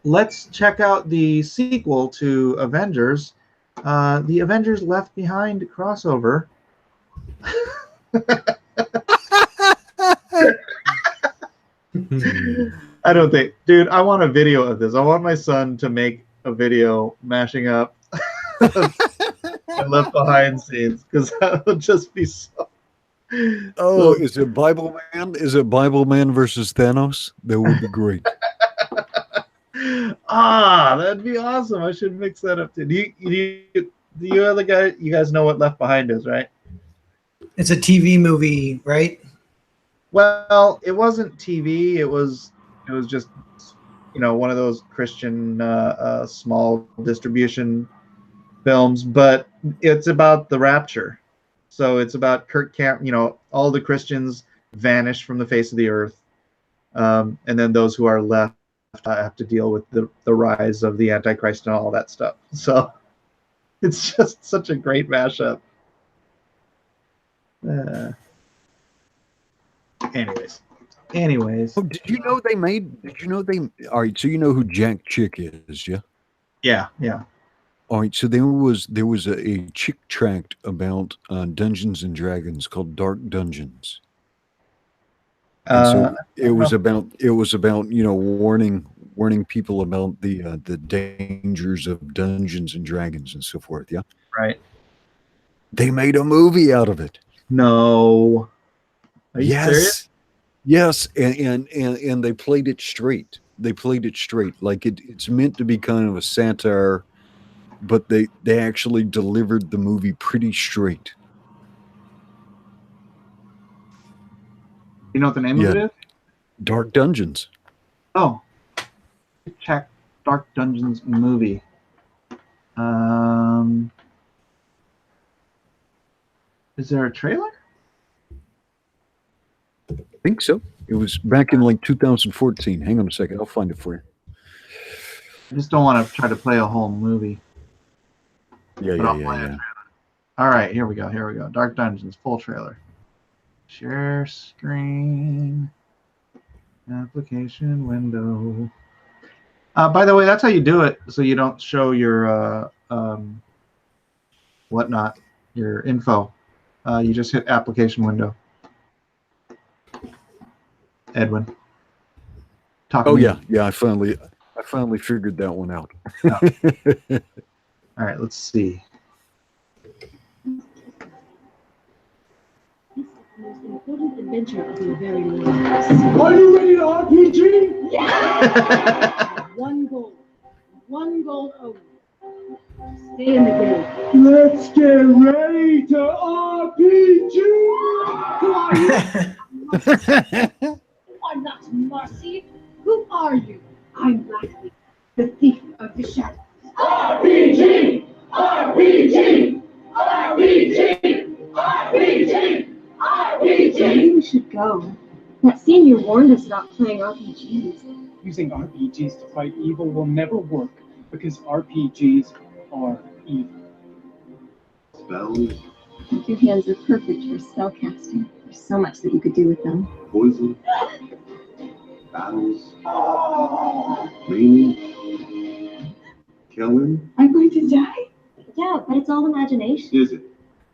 let's check out the sequel to Avengers, the Avengers Left Behind crossover. I don't think, dude, I want a video of this. I want my son to make a video mashing up and Left Behind scenes, because that would just be so. Oh, is it Bible Man? Is it Bible Man versus Thanos? That would be great. That'd be awesome. I should mix that up too. Do you other guy? You guys know what Left Behind is, right? It's a TV movie, right? Well, it wasn't TV. It was just, you know, one of those Christian small distribution films. But it's about the rapture. So it's about you know, all the Christians vanish from the face of the earth, and then those who are left have to deal with the rise of the Antichrist and all that stuff. So it's just such a great mashup. Anyways. Oh, did you know they made? Did you know they? All right, so you know who Jack Chick is, yeah? Yeah. All right, so there was a chick tract about Dungeons and Dragons called Dark Dungeons. And so it was about warning people about the dangers of Dungeons and Dragons and so forth. Yeah, right. They made a movie out of it. No, are you serious? Yes, and they played it straight. They played it straight, like it's meant to be kind of a satire, but they actually delivered the movie pretty straight. You know what the name of it is? Dark Dungeons. Oh, check Dark Dungeons movie. Is there a trailer? I think so. It was back in like 2014. Hang on a second. I'll find it for you. I just don't want to try to play a whole movie. Yeah. All right, here we go. Dark Dungeons, full trailer. Share screen. Application window. By the way, that's how you do it, so you don't show your whatnot, your info. You just hit application window. Edwin. Oh yeah. I finally figured that one out. Oh. All right, let's see. Most important adventure of your very lives. Are you ready to RPG? Yeah! One goal only. Stay in the game. Let's get ready to RPG! Who are you? I'm not Marcy. Who are you? I'm Blacklist, the thief of the shadows. RPG! RPG! RPG! RPG! RPG! Maybe we should go. That senior warned us about playing RPGs. Using RPGs to fight evil will never work because RPGs are evil. Spells, Your hands are perfect for spell casting. There's so much that you could do with them. poison, battles, maiming, killing. I'm going to die? Yeah, but it's all imagination. Is it?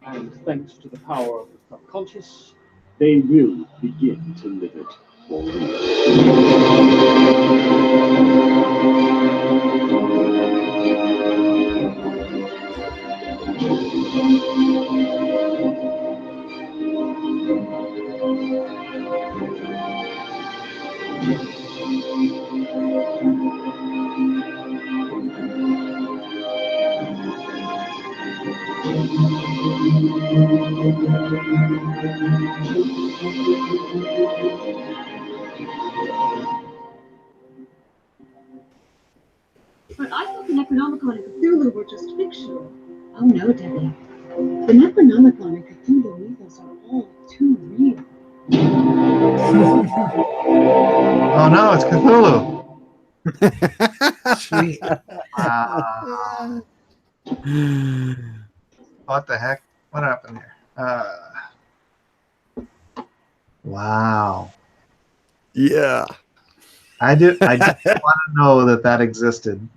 And thanks to the power of the subconscious, they will begin to live it for But I thought the Necronomicon and Cthulhu were just fictional. Oh no, Debbie. The Necronomicon and Cthulhu mythos are all too real. Oh no, it's Cthulhu. Sweet. What the heck? What happened here? Wow. Yeah. I didn't want to know that existed.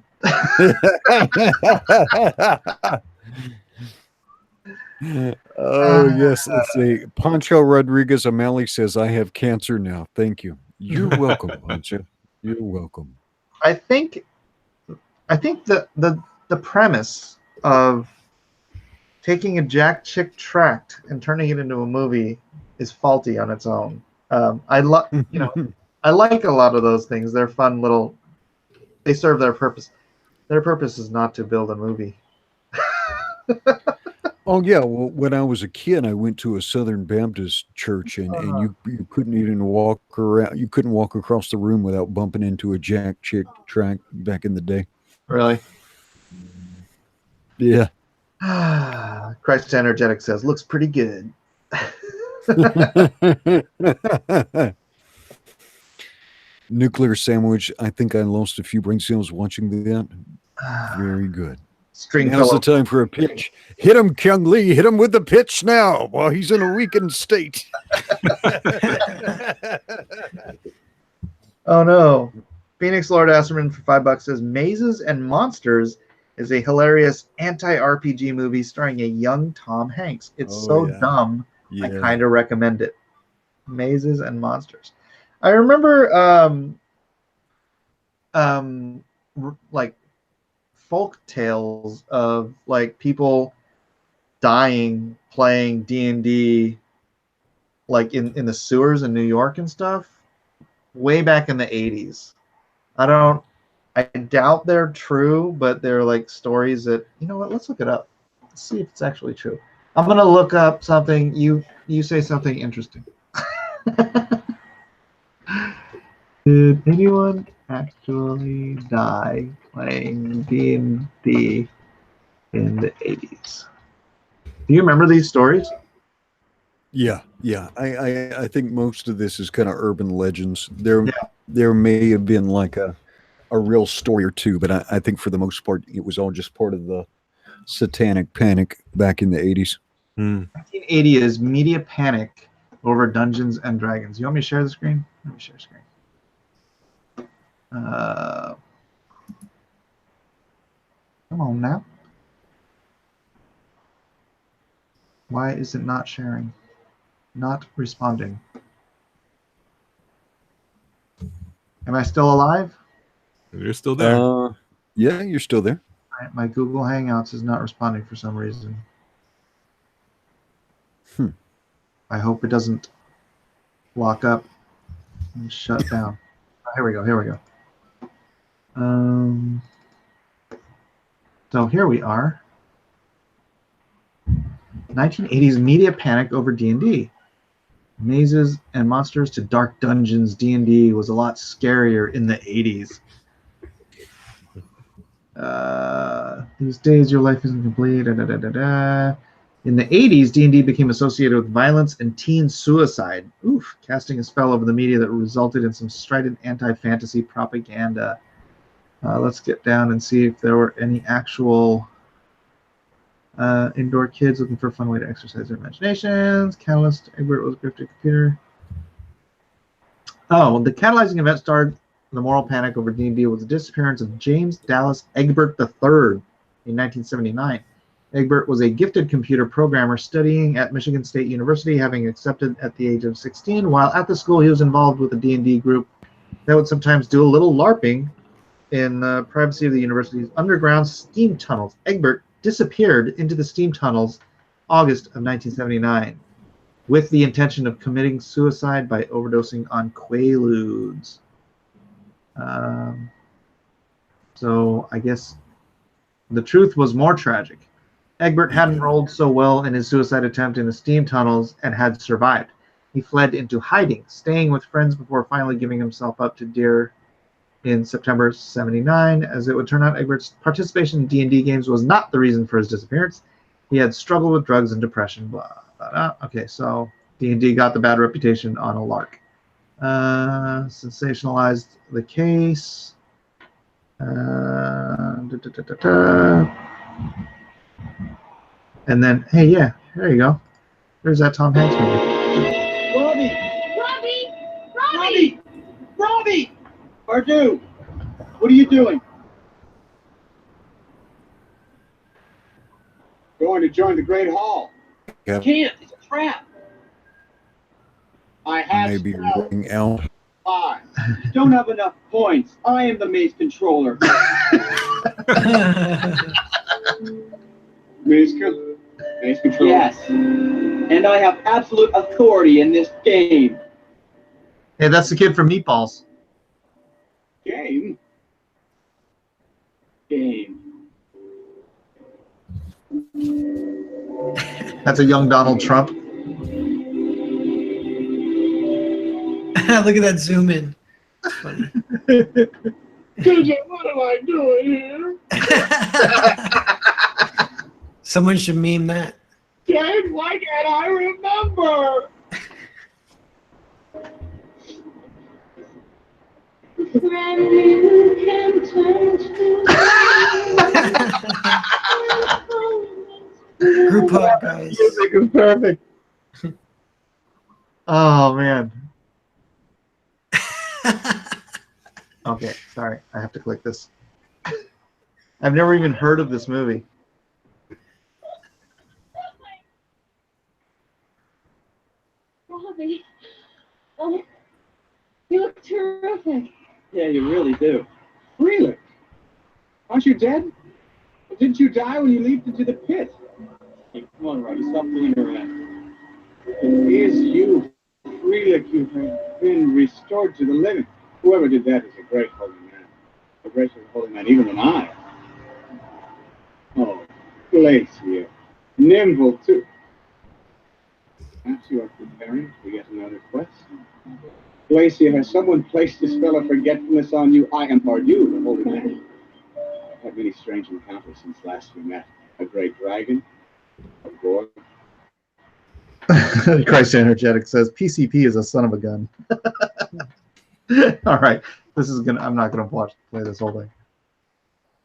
Oh yes, let's see. Pancho Rodriguez Amali says, "I have cancer now. Thank you. You're welcome, Pancho. You're welcome." I think the premise of taking a Jack Chick tract and turning it into a movie is faulty on its own. I like a lot of those things. They're fun little. They serve their purpose. Their purpose is not to build a movie. Oh yeah, well, when I was a kid, I went to a Southern Baptist church, and you couldn't even walk around. You couldn't walk across the room without bumping into a Jack Chick tract back in the day. Really? Yeah. Christ Energetic says, looks pretty good. Nuclear Sandwich. I think I lost a few brain cells watching that. Very good. Now's the time for a pitch. Hit him, Kyung Lee. Hit him with the pitch now while he's in a weakened state. Oh no. Phoenix Lord Asserman for $5 says Mazes and Monsters is a hilarious anti-RPG movie starring a young Tom Hanks. It's dumb. I kind of recommend it. Mazes and Monsters. I remember like folk tales of like people dying playing D&D like in the sewers in New York and stuff way back in the 80s. I doubt they're true, but they're like stories that, you know what, let's look it up. Let's see if it's actually true. I'm going to look up something. You say something interesting. Did anyone actually die playing D&D in the 80s? Do you remember these stories? Yeah. I think most of this is kind of urban legends. There may have been like a real story or two, but I think for the most part, it was all just part of the satanic panic back in the 80s. 1980 is media panic over Dungeons and Dragons. You want me to share the screen? Let me share screen. Come on now. Why is it not sharing? Not responding. Am I still alive? You're still there. Yeah, you're still there. All right, my Google Hangouts is not responding for some reason. I hope it doesn't lock up and shut down. Here we go. So here we are. 1980s media panic over D&D. Mazes and Monsters to Dark Dungeons. D&D was a lot scarier in the 80s. These days your life isn't complete. In the 80s, D&D became associated with violence and teen suicide. Oof, casting a spell over the media that resulted in some strident anti-fantasy propaganda. Let's get down and see if there were any actual indoor kids looking for a fun way to exercise their imaginations. Catalyst, Egbert was a grifted computer. Oh, the catalyzing event started the moral panic over D&D was the disappearance of James Dallas Egbert III in 1979. Egbert was a gifted computer programmer studying at Michigan State University, having accepted at the age of 16. While at the school, he was involved with a D&D group that would sometimes do a little LARPing in the privacy of the university's underground steam tunnels. Egbert disappeared into the steam tunnels August of 1979 with the intention of committing suicide by overdosing on Quaaludes. So I guess the truth was more tragic. Egbert hadn't rolled so well in his suicide attempt in the steam tunnels and had survived. He fled into hiding, staying with friends before finally giving himself up to deer in September 79. As it would turn out, Egbert's participation in D&D games was not the reason for his disappearance. He had struggled with drugs and depression. Blah, blah, blah. Okay, so D&D got the bad reputation on a lark. Sensationalized the case. And then, hey, yeah, there you go. There's that Tom Hanks movie. Robbie! Pardue, what are you doing? Going to join the Great Hall. Yep. Can't, it's a trap. I have maybe ring out. You don't have enough points. I am the maze controller. Maze controller? Yes. And I have absolute authority in this game. Hey, that's the kid from Meatballs. Game? That's a young Donald Trump. Look at that zoom in. That's funny. DJ, what am I doing here? Someone should meme that. Dad, why can't I remember? Friend you can turn to. Group hug, guys. Music is perfect. Oh man. Okay, sorry. I have to click this. I've never even heard of this movie. Robbie, oh, you look terrific. Yeah, you really do. Really? Aren't you dead? Didn't you die when you leaped into the pit? Hey, come on, Robbie, stop fooling around. It is you, Freelick, you have been restored to the living. Whoever did that is a great holy man. A great holy man, even than I. Oh, Glacier. Nimble, too. Perhaps you are preparing to get another quest. Glacier, has someone placed a spell of forgetfulness on you? I am Pardew, the holy man. I've had many strange encounters since last we met. A great dragon, a boar. Christ Energetic says PCP is a son of a gun. All right, this is gonna. I'm not gonna play this whole thing.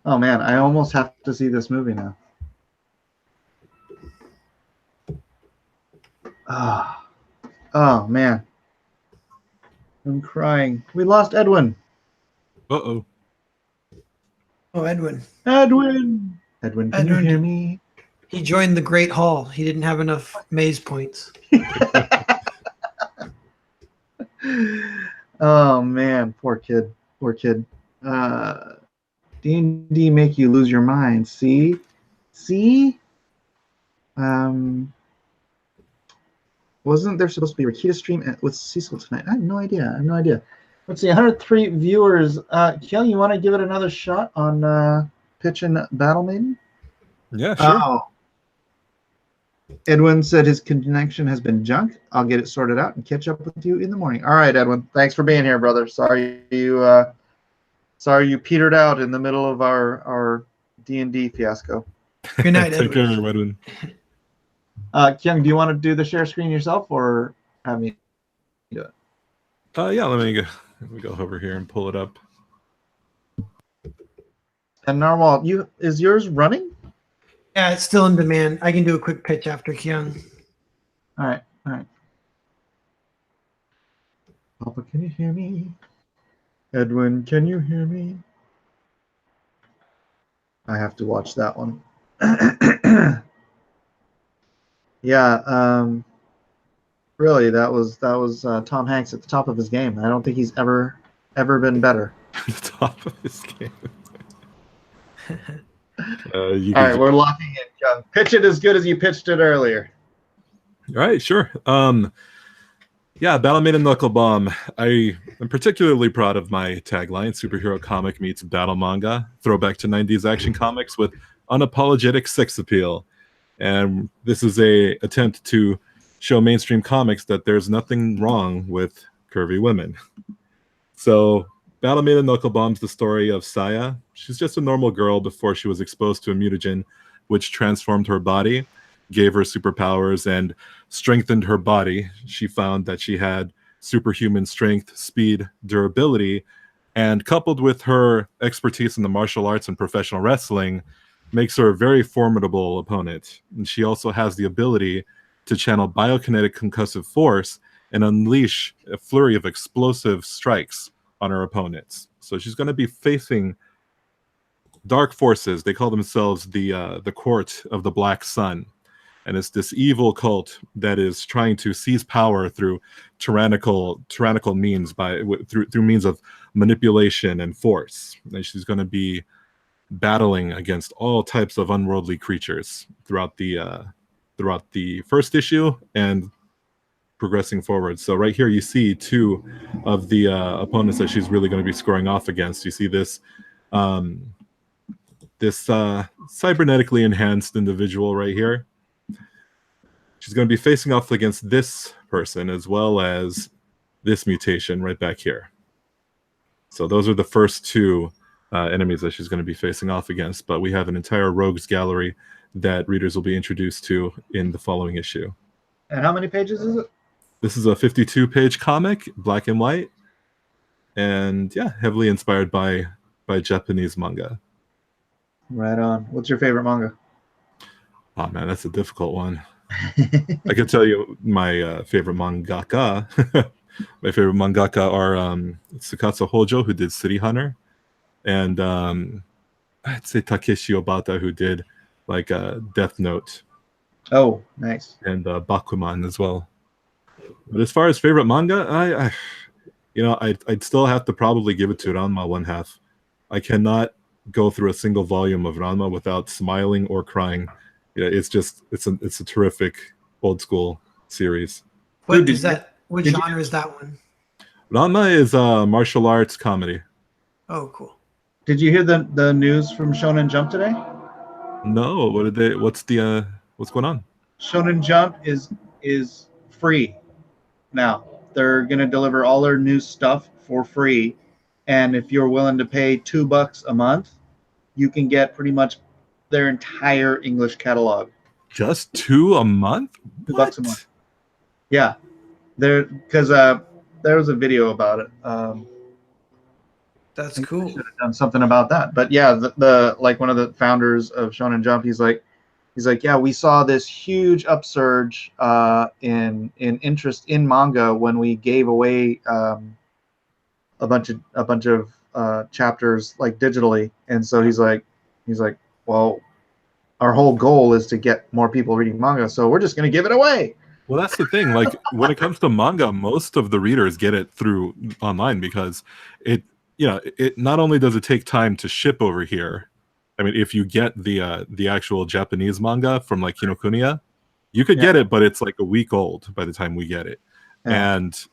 Oh man, I almost have to see this movie now. Oh man, I'm crying. We lost Edwin. Uh-oh. Oh, Edwin. Edwin, can Edwin. you hear me? He joined the Great Hall. He didn't have enough maze points. Oh man, poor kid. D&D make you lose your mind. See? Wasn't there supposed to be a Rakita stream with Cecil tonight? I have no idea. Let's see, 103 viewers. Kiel, you want to give it another shot on pitching Battle Maiden? Yeah, sure. Oh. Edwin said his connection has been junked. I'll get it sorted out and catch up with you in the morning. All right, Edwin. Thanks for being here, brother. Sorry you petered out in the middle of our D&D fiasco. Good night, Take Edwin. care, Edwin. Kyung, do you want to do the share screen yourself or have me do it? Yeah, let me go over here and pull it up. And Narwhal, is yours running? Yeah, it's still in demand. I can do a quick pitch after Kyung. All right. Papa, can you hear me? Edwin, can you hear me? I have to watch that one. Yeah, really, that was Tom Hanks at the top of his game. I don't think he's ever been better. The top of his game. All right, we're locking in, Kyung. Pitch it as good as you pitched it earlier. All right, sure. Yeah, Battle Maiden Knuckle Bomb. I am particularly proud of my tagline, superhero comic meets battle manga, throwback to 90s action comics with unapologetic sex appeal. And this is a attempt to show mainstream comics that there's nothing wrong with curvy women. So Battle Maiden Knuckle Bomb's the story of Saya. She's just a normal girl before she was exposed to a mutagen, which transformed her body, gave her superpowers, and strengthened her body. She found that she had superhuman strength, speed, durability, and coupled with her expertise in the martial arts and professional wrestling, makes her a very formidable opponent. And she also has the ability to channel biokinetic concussive force and unleash a flurry of explosive strikes on her opponents. So she's going to be facing dark forces. They call themselves the Court of the Black Sun. And it's this evil cult that is trying to seize power through tyrannical means, through means of manipulation and force. And she's going to be battling against all types of unworldly creatures throughout the first issue and progressing forward. So right here you see two of the opponents that she's really going to be scoring off against. You see this cybernetically enhanced individual right here. She's going to be facing off against this person as well as this mutation right back here. So those are the first two enemies that she's going to be facing off against. But we have an entire rogues gallery that readers will be introduced to in the following issue. And how many pages is it? This is a 52-page comic, black and white. and yeah, heavily inspired by Japanese manga. Right on. What's your favorite manga? Oh man, that's a difficult one. I can tell you my favorite mangaka. My favorite mangaka are Tsukasa Hojo, who did City Hunter, and I'd say Takeshi Obata, who did like Death Note. Oh, nice. And Bakuman as well. But as far as favorite manga, I'd still have to probably give it to Ranma One Half. I cannot go through a single volume of Ranma without smiling or crying. Yeah, it's a terrific old school series. What is that? What genre is that one? Ranma is martial arts comedy. Oh, cool. Did you hear the news from Shonen Jump today? No. What's going on? Shonen Jump is free now. They're gonna deliver all their new stuff for free, and if you're willing to pay $2 a month, you can get pretty much their entire English catalog. Just $2 a month? $2 a month. Yeah, because there was a video about it. That's cool. Should have done something about that. But yeah, the like one of the founders of Shonen Jump, he's like, yeah, we saw this huge upsurge in interest in manga when we gave away a bunch of chapters like digitally, and so he's like, well, our whole goal is to get more people reading manga, so we're just going to give it away. Well, that's the thing. Like when it comes to manga, most of the readers get it through online because it not only does it take time to ship over here. I mean, if you get the actual Japanese manga from like Kinokuniya, you could get it, but it's like a week old by the time we get it. Yeah. And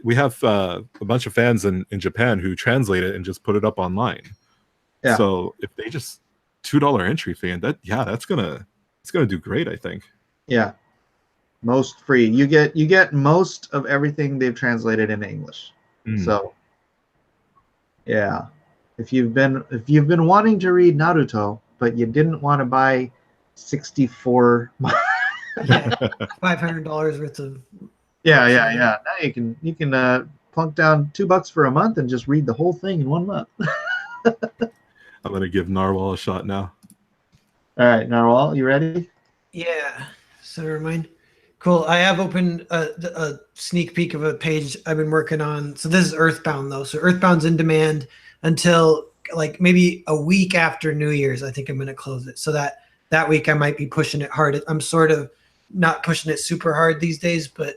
we have a bunch of fans in Japan who translate it and just put it up online. Yeah. So if they just $2 entry fee, and that's gonna do great, I think. Yeah. Most free. You get most of everything they've translated into English. So yeah. If you've been wanting to read Naruto, but you didn't want to buy 64 $500 worth of Now you can plunk down $2 for a month and just read the whole thing in 1 month. I'm gonna give Narwhal a shot now. All right, Narwhal, you ready? Yeah. Center of mind. Cool. I have opened a sneak peek of a page I've been working on. So this is Earthbound though. So Earthbound's in demand until like maybe a week after New Year's. I think I'm going to close it. So that week I might be pushing it hard. I'm sort of not pushing it super hard these days, but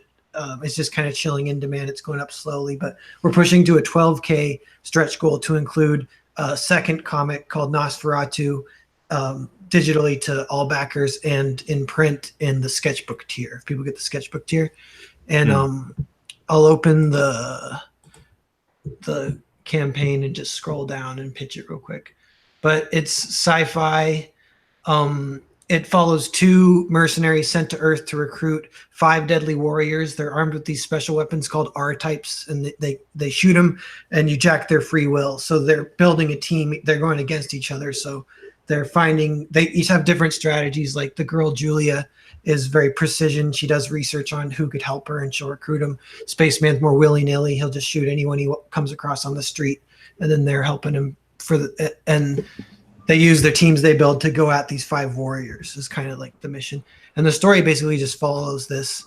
it's just kind of chilling in demand. It's going up slowly, but we're pushing to a 12K stretch goal to include a second comic called Nosferatu, digitally to all backers and in print in the sketchbook tier. If people get the sketchbook tier, and I'll open the campaign and just scroll down and pitch it real quick. But it's sci-fi. It follows 2 mercenaries sent to Earth to recruit 5 deadly warriors. They're armed with these special weapons called R-types, and they shoot them, and you jack their free will. So they're building a team. They're going against each other. So they each have different strategies. Like the girl Julia is very precision. She does research on who could help her, and she'll recruit him. Spaceman's more willy-nilly. He'll just shoot anyone he comes across on the street, and then they're helping him and they use the teams they build to go at these 5 warriors. Is kind of like the mission, and the story basically just follows this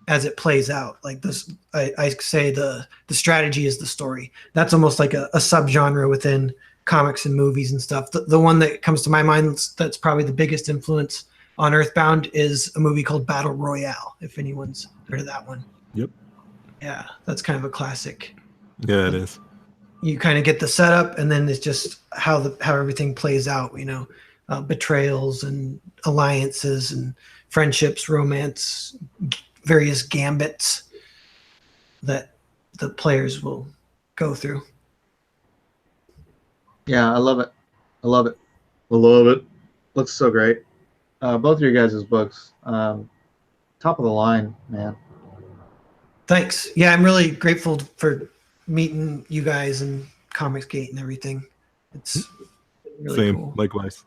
as it plays out. Like this, I say the strategy is the story. That's almost like a subgenre within comics and movies and stuff. The one that comes to my mind that's probably the biggest influence on Earthbound is a movie called Battle Royale, if anyone's heard of that one. Yep. Yeah, that's kind of a classic. Yeah, it is. You kind of get the setup, and then it's just how everything plays out, betrayals and alliances and friendships, romance, various gambits that the players will go through. Yeah, I love it. I love it. Looks so great. Both of your guys' books, top of the line, man. Thanks. Yeah, I'm really grateful for meeting you guys and Comicsgate and everything. It's really Same, cool. Likewise.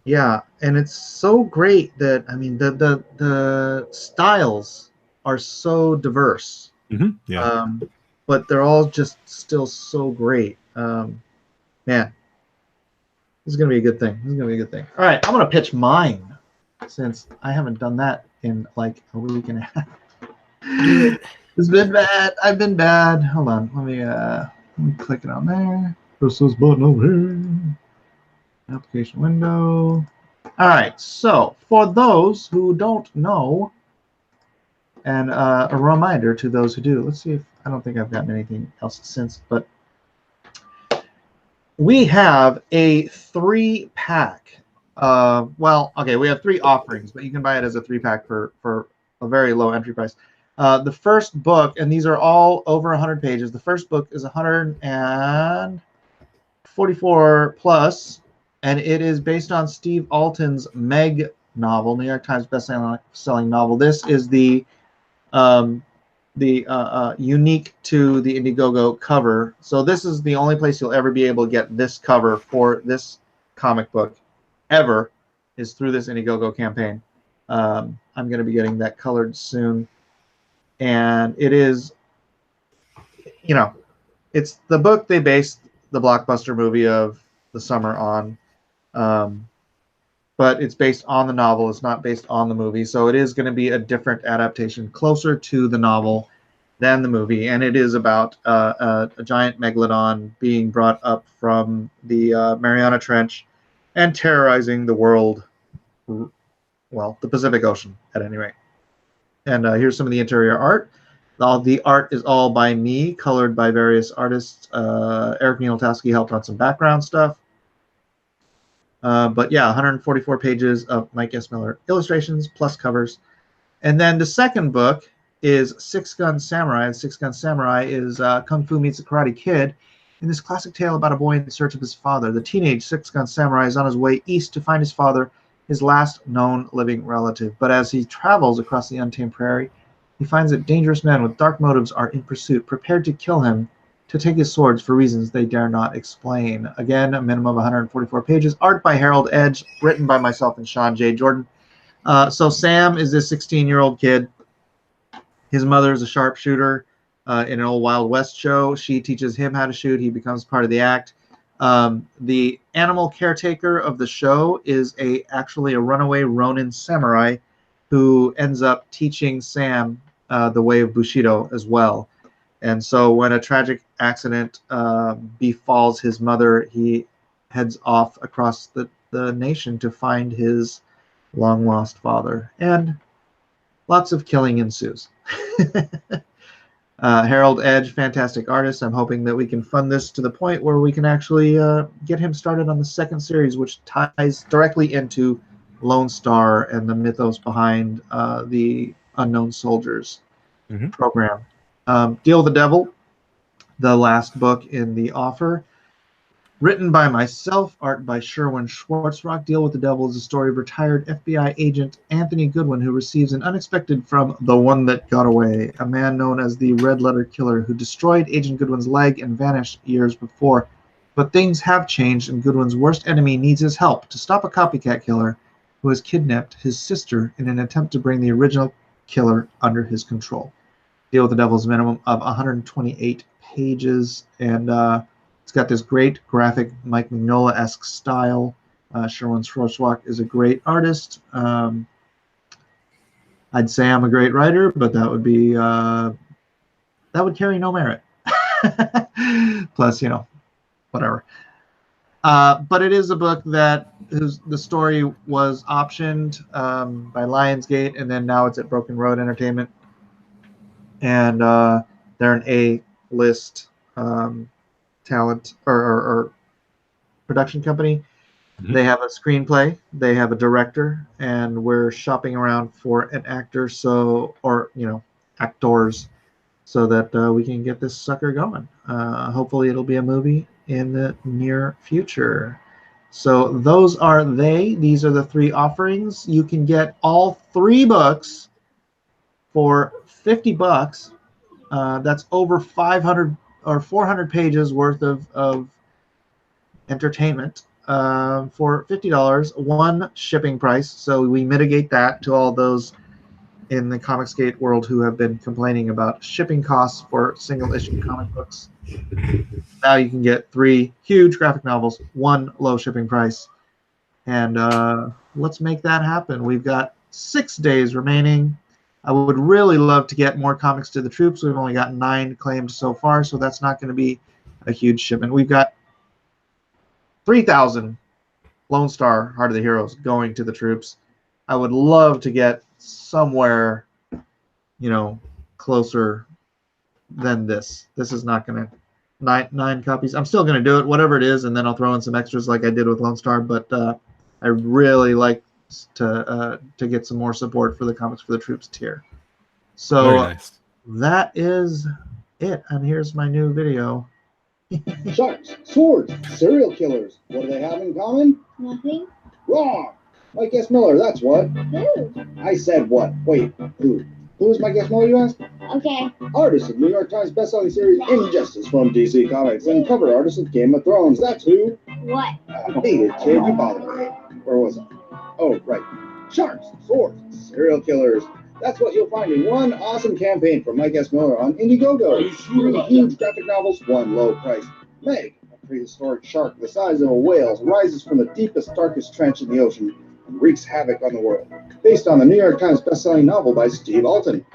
Yeah, and it's so great that the styles are so diverse. Yeah. but they're all just still so great. Man, this is gonna be a good thing. This is gonna be a good thing. All right, I'm gonna pitch mine since I haven't done that in like a week and a half. Do it. It's been bad. I've been bad. Hold on. Let me click it on there. Press this button over here. Application window. All right. So for those who don't know, and a reminder to those who do. Let's see if I don't think I've gotten anything else since, but we have a 3-pack. Well, okay, we have 3 offerings, but you can buy it as a 3-pack for a very low entry price. The first book, and these are all over 100 pages. The first book is 144 plus, and it is based on Steve Alten's Meg novel, New York Times best-selling novel. This is the unique to the Indiegogo cover. So this is the only place you'll ever be able to get this cover for this comic book ever, is through this Indiegogo campaign. I'm going to be getting that colored soon. And it is, you know, it's the book they based the blockbuster movie of the summer on. But it's based on the novel. It's not based on the movie. So it is going to be a different adaptation, closer to the novel than the movie. And it is about a giant megalodon being brought up from the Mariana Trench and terrorizing the world, well, the Pacific Ocean at any rate. And here's some of the interior art. The art is all by me, colored by various artists. Eric Mieltowski helped on some background stuff. But yeah, 144 pages of Mike S. Miller illustrations plus covers. And then the second book is SIXGUN Samurai. And SIXGUN Samurai is Kung Fu meets the Karate Kid. In this classic tale about a boy in search of his father, the teenage SIXGUN Samurai is on his way east to find his father, his last known living relative. But as he travels across the untamed prairie, he finds that dangerous men with dark motives are in pursuit, prepared to kill him, to take his swords for reasons they dare not explain. Again, a minimum of 144 pages. Art by Harold Edge, written by myself and Sean J. Jordan. So Sam is this 16-year-old kid. His mother is a sharpshooter in an old Wild West show. She teaches him how to shoot. He becomes part of the act. The animal caretaker of the show is actually a runaway Ronin samurai who ends up teaching Sam the way of Bushido as well. And so when a tragic accident befalls his mother, he heads off across the nation to find his long-lost father. And lots of killing ensues. Harold Edge, fantastic artist. I'm hoping that we can fund this to the point where we can actually get him started on the second series, which ties directly into Lone Star and the mythos behind the Unknown Soldiers program. Deal with the Devil, the last book in the offer. Written by myself, art by Sherwin Schwartzrock. Deal with the Devil is a story of retired FBI agent Anthony Goodwin, who receives an unexpected from the one that got away, a man known as the Red Letter Killer, who destroyed Agent Goodwin's leg and vanished years before. But things have changed, and Goodwin's worst enemy needs his help to stop a copycat killer who has kidnapped his sister in an attempt to bring the original killer under his control. Deal with the Devil's minimum of 128 pages, and it's got this great graphic Mike Mignola-esque style. Sherwin Schwartzrock is a great artist. I'd say I'm a great writer, but that would be that would carry no merit. Plus, you know, whatever. But it is a book that the story was optioned by Lionsgate, and then now it's at Broken Road Entertainment. And they're an A-list talent or production company. They have a screenplay, they have a director, and we're shopping around for an actor, actors, so that we can get this sucker going. Hopefully it'll be a movie in the near future. So those are these are the 3 offerings. You can get all 3 books for $50. That's over 500 or 400 pages worth of entertainment for $50, one shipping price. So we mitigate that to all those in the Comicsgate world who have been complaining about shipping costs for single issue comic books. Now you can get 3 huge graphic novels, 1 low shipping price. And let's make that happen. We've got 6 days remaining. I would really love to get more comics to the troops. We've only got 9 claimed so far, so that's not going to be a huge shipment. We've got 3,000 Lone Star Heart of the Heroes going to the troops. I would love to get somewhere, you know, closer than this. This is not going to 9 copies. I'm still going to do it, whatever it is, and then I'll throw in some extras like I did with Lone Star. But I really like to get some more support for the Comics for the Troops tier. So Very nice. that is it. And here's my new video. Sharks, swords, serial killers. What do they have in common? Nothing. Wrong. Mike S. Miller, that's what. Who? I said what? Wait, who? Who is Mike S. Miller, you ask? Okay. Artist of New York Times bestselling series Injustice from DC Comics and cover artist of Game of Thrones. That's who. What? Hey, kid, you bothered me. Where was I? Oh, right. Sharks, swords, serial killers. That's what you'll find in one awesome campaign from Mike S. Miller on Indiegogo. 3 huge graphic novels, 1 low price. Meg, a prehistoric shark the size of a whale, rises from the deepest, darkest trench in the ocean and wreaks havoc on the world. Based on the New York Times bestselling novel by Steve Alton.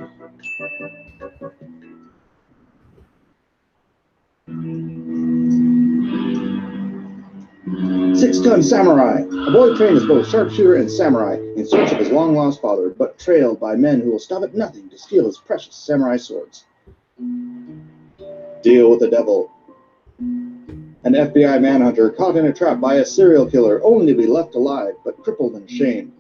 SIXGUN Samurai. A boy trained as both sharpshooter and samurai in search of his long-lost father, but trailed by men who will stop at nothing to steal his precious samurai swords. Deal with the devil. An FBI manhunter caught in a trap by a serial killer, only to be left alive, but crippled and shamed.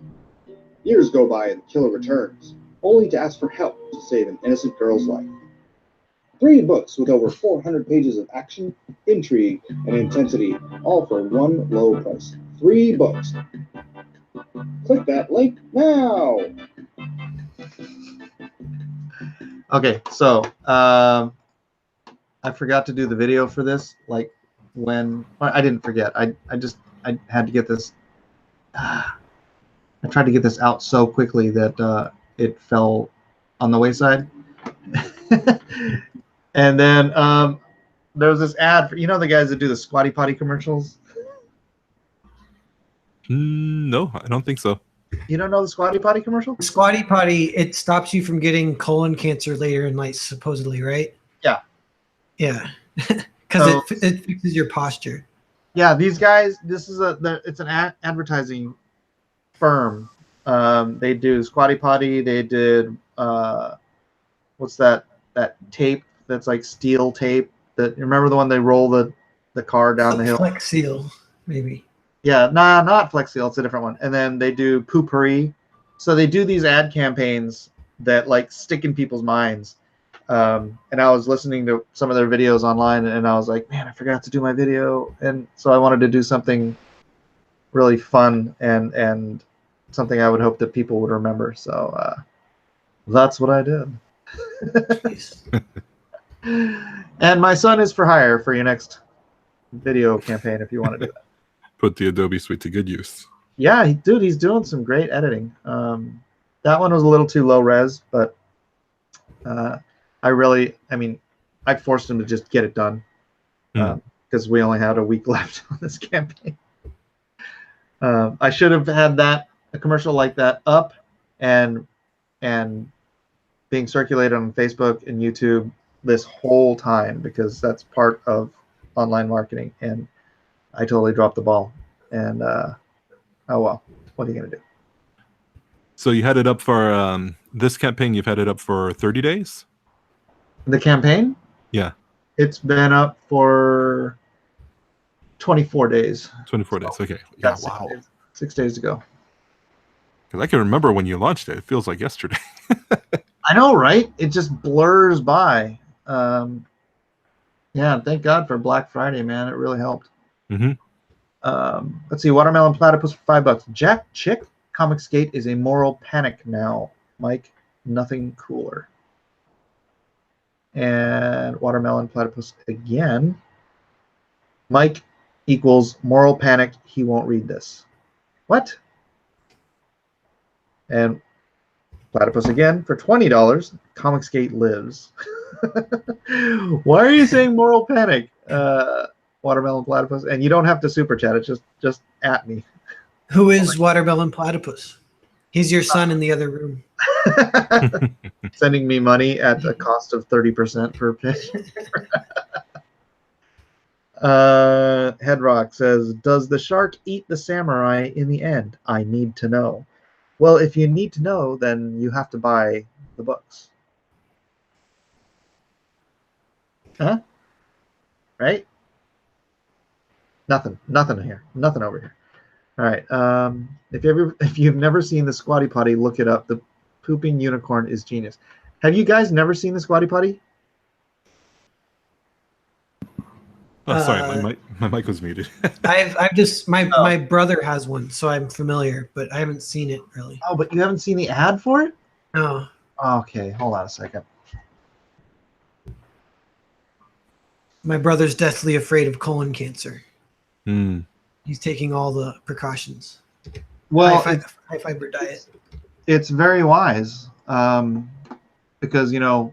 Years go by and the killer returns, only to ask for help to save an innocent girl's life. 3 books with over 400 pages of action, intrigue, and intensity, all for 1 low price. 3 books. Click that link now. Okay, so I forgot to do the video for this. Like when I didn't forget. I had to get this. I tried to get this out so quickly that it fell on the wayside. And then there was this ad for, you know, the guys that do the Squatty Potty commercials. No, I don't think so. You don't know the Squatty Potty commercial? Squatty Potty, it stops you from getting colon cancer later in life, supposedly, right? Yeah. Yeah, because it fixes your posture. Yeah, these guys. This is it's an advertising firm. They do Squatty Potty. They did what's that tape that's like steel tape? That, remember the one they roll the car down the hill? Flex Seal, maybe. Yeah, nah, not Flex Seal. It's a different one. And then they do Poopery. So they do these ad campaigns that like stick in people's minds. And I was listening to some of their videos online, and I was like, man, I forgot to do my video. And so I wanted to do something really fun and something I would hope that people would remember. So that's what I did. And my son is for hire for your next video campaign if you want to do that. Put the Adobe Suite to good use. Yeah, dude, he's doing some great editing. That one was a little too low res, but I forced him to just get it done because we only had a week left on this campaign. I should have had a commercial like that up and being circulated on Facebook and YouTube this whole time, because that's part of online marketing, and I totally dropped the ball. And oh well, what are you gonna do? So you had it up for this campaign. You've had it up for 30 days. The campaign? Yeah, it's been up for 24 days. 24 days. Okay. Yeah. Six Wow. days. 6 days ago. Because I can remember when you launched it. It feels like yesterday. I know, right? It just blurs by. Yeah, thank God for Black Friday, man. It really helped. Let's see, Watermelon Platypus for $5. Jack Chick, Comicsgate is a moral panic now. Mike, nothing cooler. And Watermelon Platypus again. Mike equals moral panic. He won't read this. What? And Platypus again for $20. Comicsgate lives. Why are you saying moral panic? Watermelon Platypus, and you don't have to super chat it. Just at me. Who is Watermelon Platypus? He's your son in the other room. Sending me money at a cost of 30% per pitch. Headrock says, does the shark eat the samurai in the end? I need to know. Well, if you need to know, then you have to buy the books. Huh? Right? Nothing here. Nothing over here. All right. If you've never seen the Squatty Potty, look it up. The pooping unicorn is genius. Have you guys never seen the Squatty Potty? Oh, sorry, my mic was muted. I've just my brother has one, so I'm familiar, but I haven't seen it really. Oh, but you haven't seen the ad for it? No. Okay, hold on a second. My brother's deathly afraid of colon cancer. Hmm. He's taking all the precautions. Well, high fiber diet. It's very wise, because the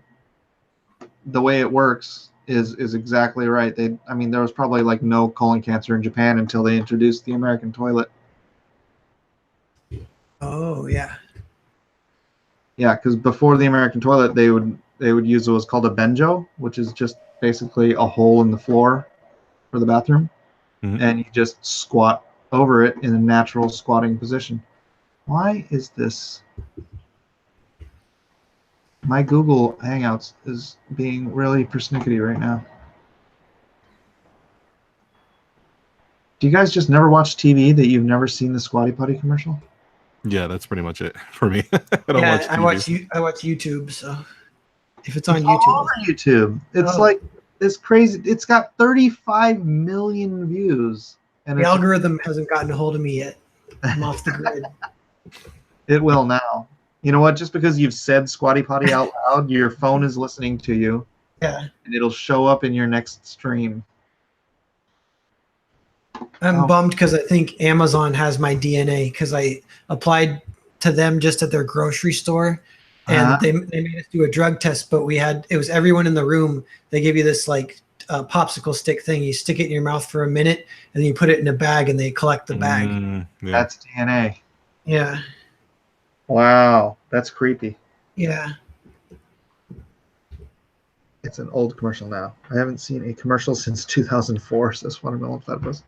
way it works is exactly right. There was probably like no colon cancer in Japan until they introduced the American toilet. Oh yeah. Yeah, because before the American toilet, they would use what's called a benjo, which is just basically a hole in the floor for the bathroom, and you just squat over it in a natural squatting position. Why is this? My Google Hangouts is being really persnickety right now. Do you guys just never watch TV that you've never seen the Squatty Potty commercial? Yeah, that's pretty much it for me. I don't watch TV. I watch YouTube, so if it's on It's YouTube. all over YouTube. It's like this crazy. It's got 35 million views. And the algorithm hasn't gotten a hold of me yet. I'm off the grid. It will now. You know what? Just because you've said Squatty Potty out loud, your phone is listening to you. Yeah. And it'll show up in your next stream. I'm bummed because I think Amazon has my DNA because I applied to them just at their grocery store, and they made us do a drug test. But it was everyone in the room. They give you this like popsicle stick thing. You stick it in your mouth for a minute, and then you put it in a bag, and they collect the bag. Yeah. That's DNA. Yeah. Wow, that's creepy. Yeah. It's an old commercial now. I haven't seen a commercial since 2004, says Watermelon Platypus.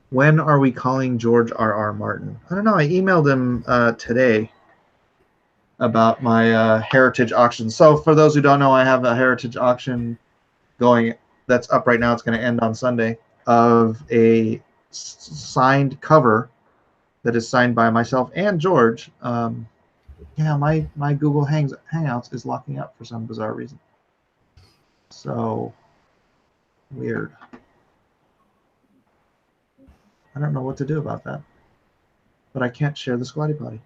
When are we calling George R.R. Martin? I don't know. I emailed him today about my heritage auction. So for those who don't know, I have a heritage auction going that's up right now. It's going to end on Sunday, of a signed cover that is signed by myself and George. Yeah, my Google Hangouts is locking up for some bizarre reason. So weird. I don't know what to do about that. But I can't share the Squatty Potty.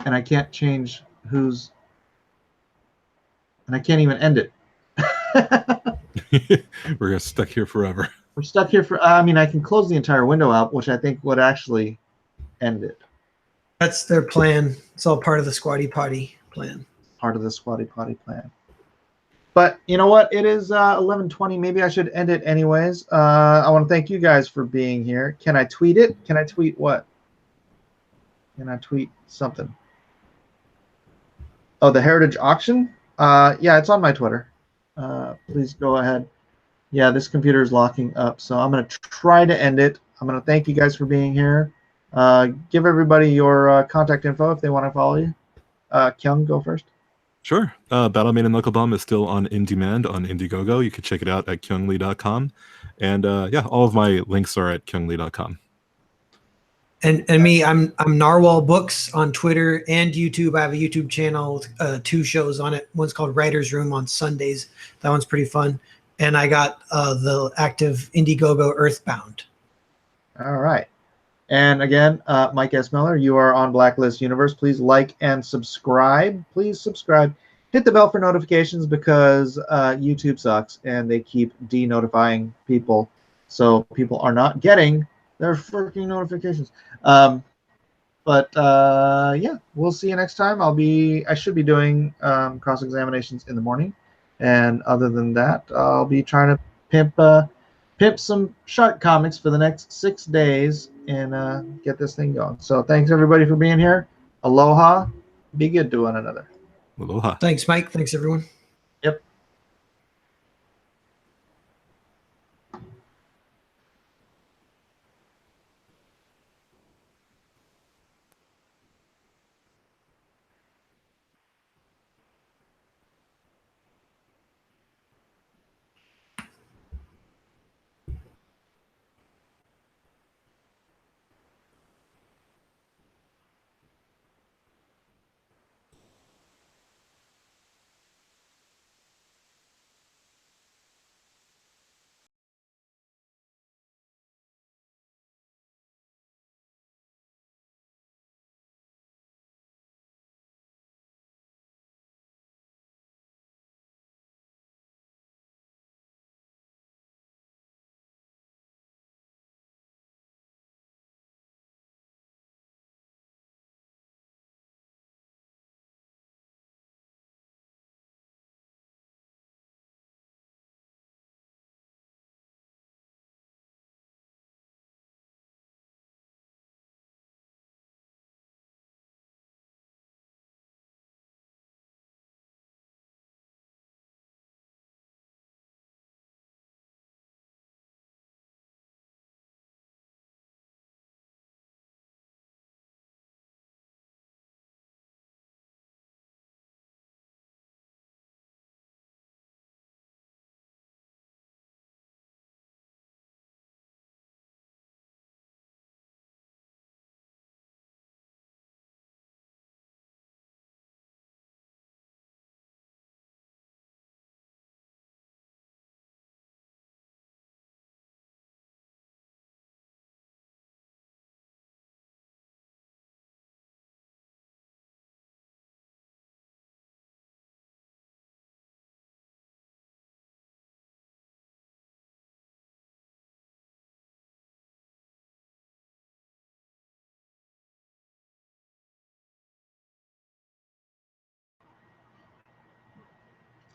And I can't change who's... And I can't even end it. We're stuck here forever. We're stuck here for... I mean, I can close the entire window out, which I think would actually end it. That's their plan. It's all part of the Squatty Potty plan. Part of the Squatty Potty plan. But you know what? It is 11:20. Maybe I should end it anyways. I want to thank you guys for being here. Can I tweet it? Can I tweet what? Can I tweet something? Oh, the Heritage Auction? Yeah, it's on my Twitter. Please go ahead. Yeah, this computer is locking up, so I'm going to try to end it. I'm going to thank you guys for being here. Give everybody your contact info if they want to follow you. Kyung, go first. Sure. Battlemane and Knuckle Bomb is still on in demand on Indiegogo. You can check it out at kyunglee.com. And yeah, all of my links are at kyunglee.com. And me, I'm Narwhal Books on Twitter and YouTube. I have a YouTube channel with 2 shows on it. One's called Writer's Room on Sundays. That one's pretty fun. And I got the active Indiegogo Earthbound. All right. And again, Mike S. Miller, you are on Blacklist Universe. Please like and subscribe. Please subscribe. Hit the bell for notifications because YouTube sucks and they keep de-notifying people. So people are not getting their freaking notifications. But yeah, we'll see you next time. I should be doing cross examinations in the morning, and other than that, I'll be trying to pimp some shark comics for the next 6 days and get this thing going. So thanks everybody for being here. Aloha. Be good to one another. Aloha. Thanks, Mike. Thanks, everyone. Yep.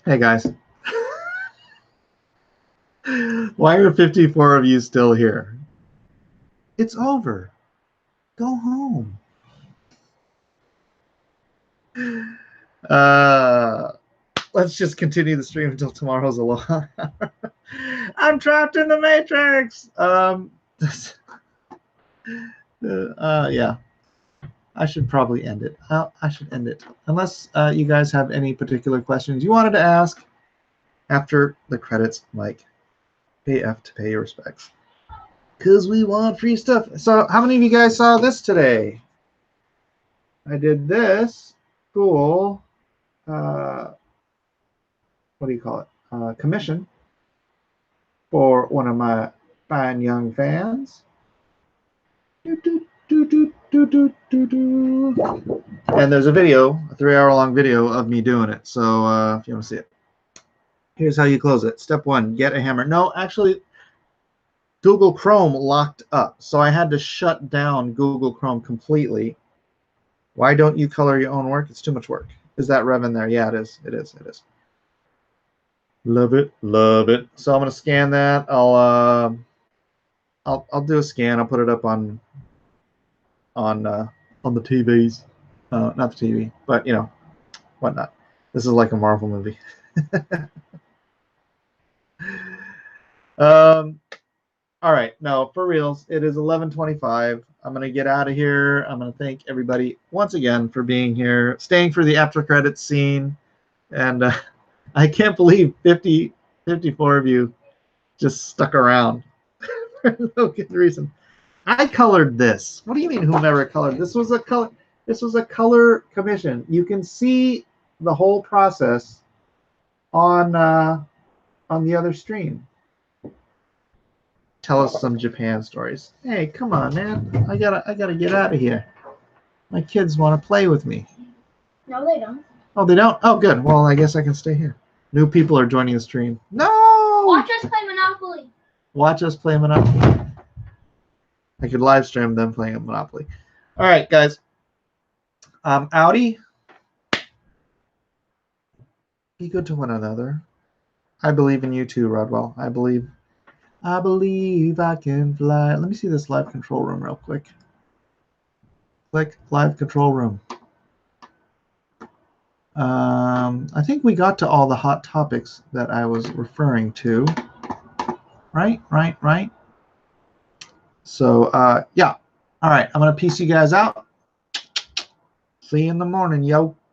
Hey guys. Why are 54 of you still here? It's over. Go home. Let's just continue the stream until tomorrow's Aloha. I'm trapped in the Matrix. Yeah. I should probably end it. I should end it. Unless you guys have any particular questions you wanted to ask after the credits, like pay F to pay your respects. Because we want free stuff. So how many of you guys saw this today? I did this. Cool. What do you call it? Commission for one of my fine young fans. And there's a video, a 3-hour-long video of me doing it. So if you want to see it, here's how you close it. Step 1, get a hammer. No, actually, Google Chrome locked up, so I had to shut down Google Chrome completely. Why don't you color your own work? It's too much work. Is that Rev in there? Yeah, it is. It is. It is. Love it. Love it. So I'm gonna scan that. I'll do a scan. I'll put it up on the TVs. Not the TV, but you know, whatnot. This is like a Marvel movie. All right, no, for reals, it is 11:25. I'm gonna get out of here. I'm gonna thank everybody once again for being here, staying for the after credits scene, and I can't believe 54 of you just stuck around for no good reason. I colored this. What do you mean whomever colored? This was a color. This was a color commission. You can see the whole process on the other stream. Tell us some Japan stories. Hey, come on, man. I gotta get out of here. My kids want to play with me. No, they don't. Oh, they don't? Oh, good. Well, I guess I can stay here. New people are joining the stream. No! Watch us play Monopoly. Watch us play Monopoly. I could live stream them playing Monopoly. All right, guys. Audi, be good to one another. I believe in you too, Rodwell. I believe I can fly. Let me see this live control room real quick. Click live control room. I think we got to all the hot topics that I was referring to. Right. So, yeah. All right. I'm going to peace you guys out. See you in the morning, yo.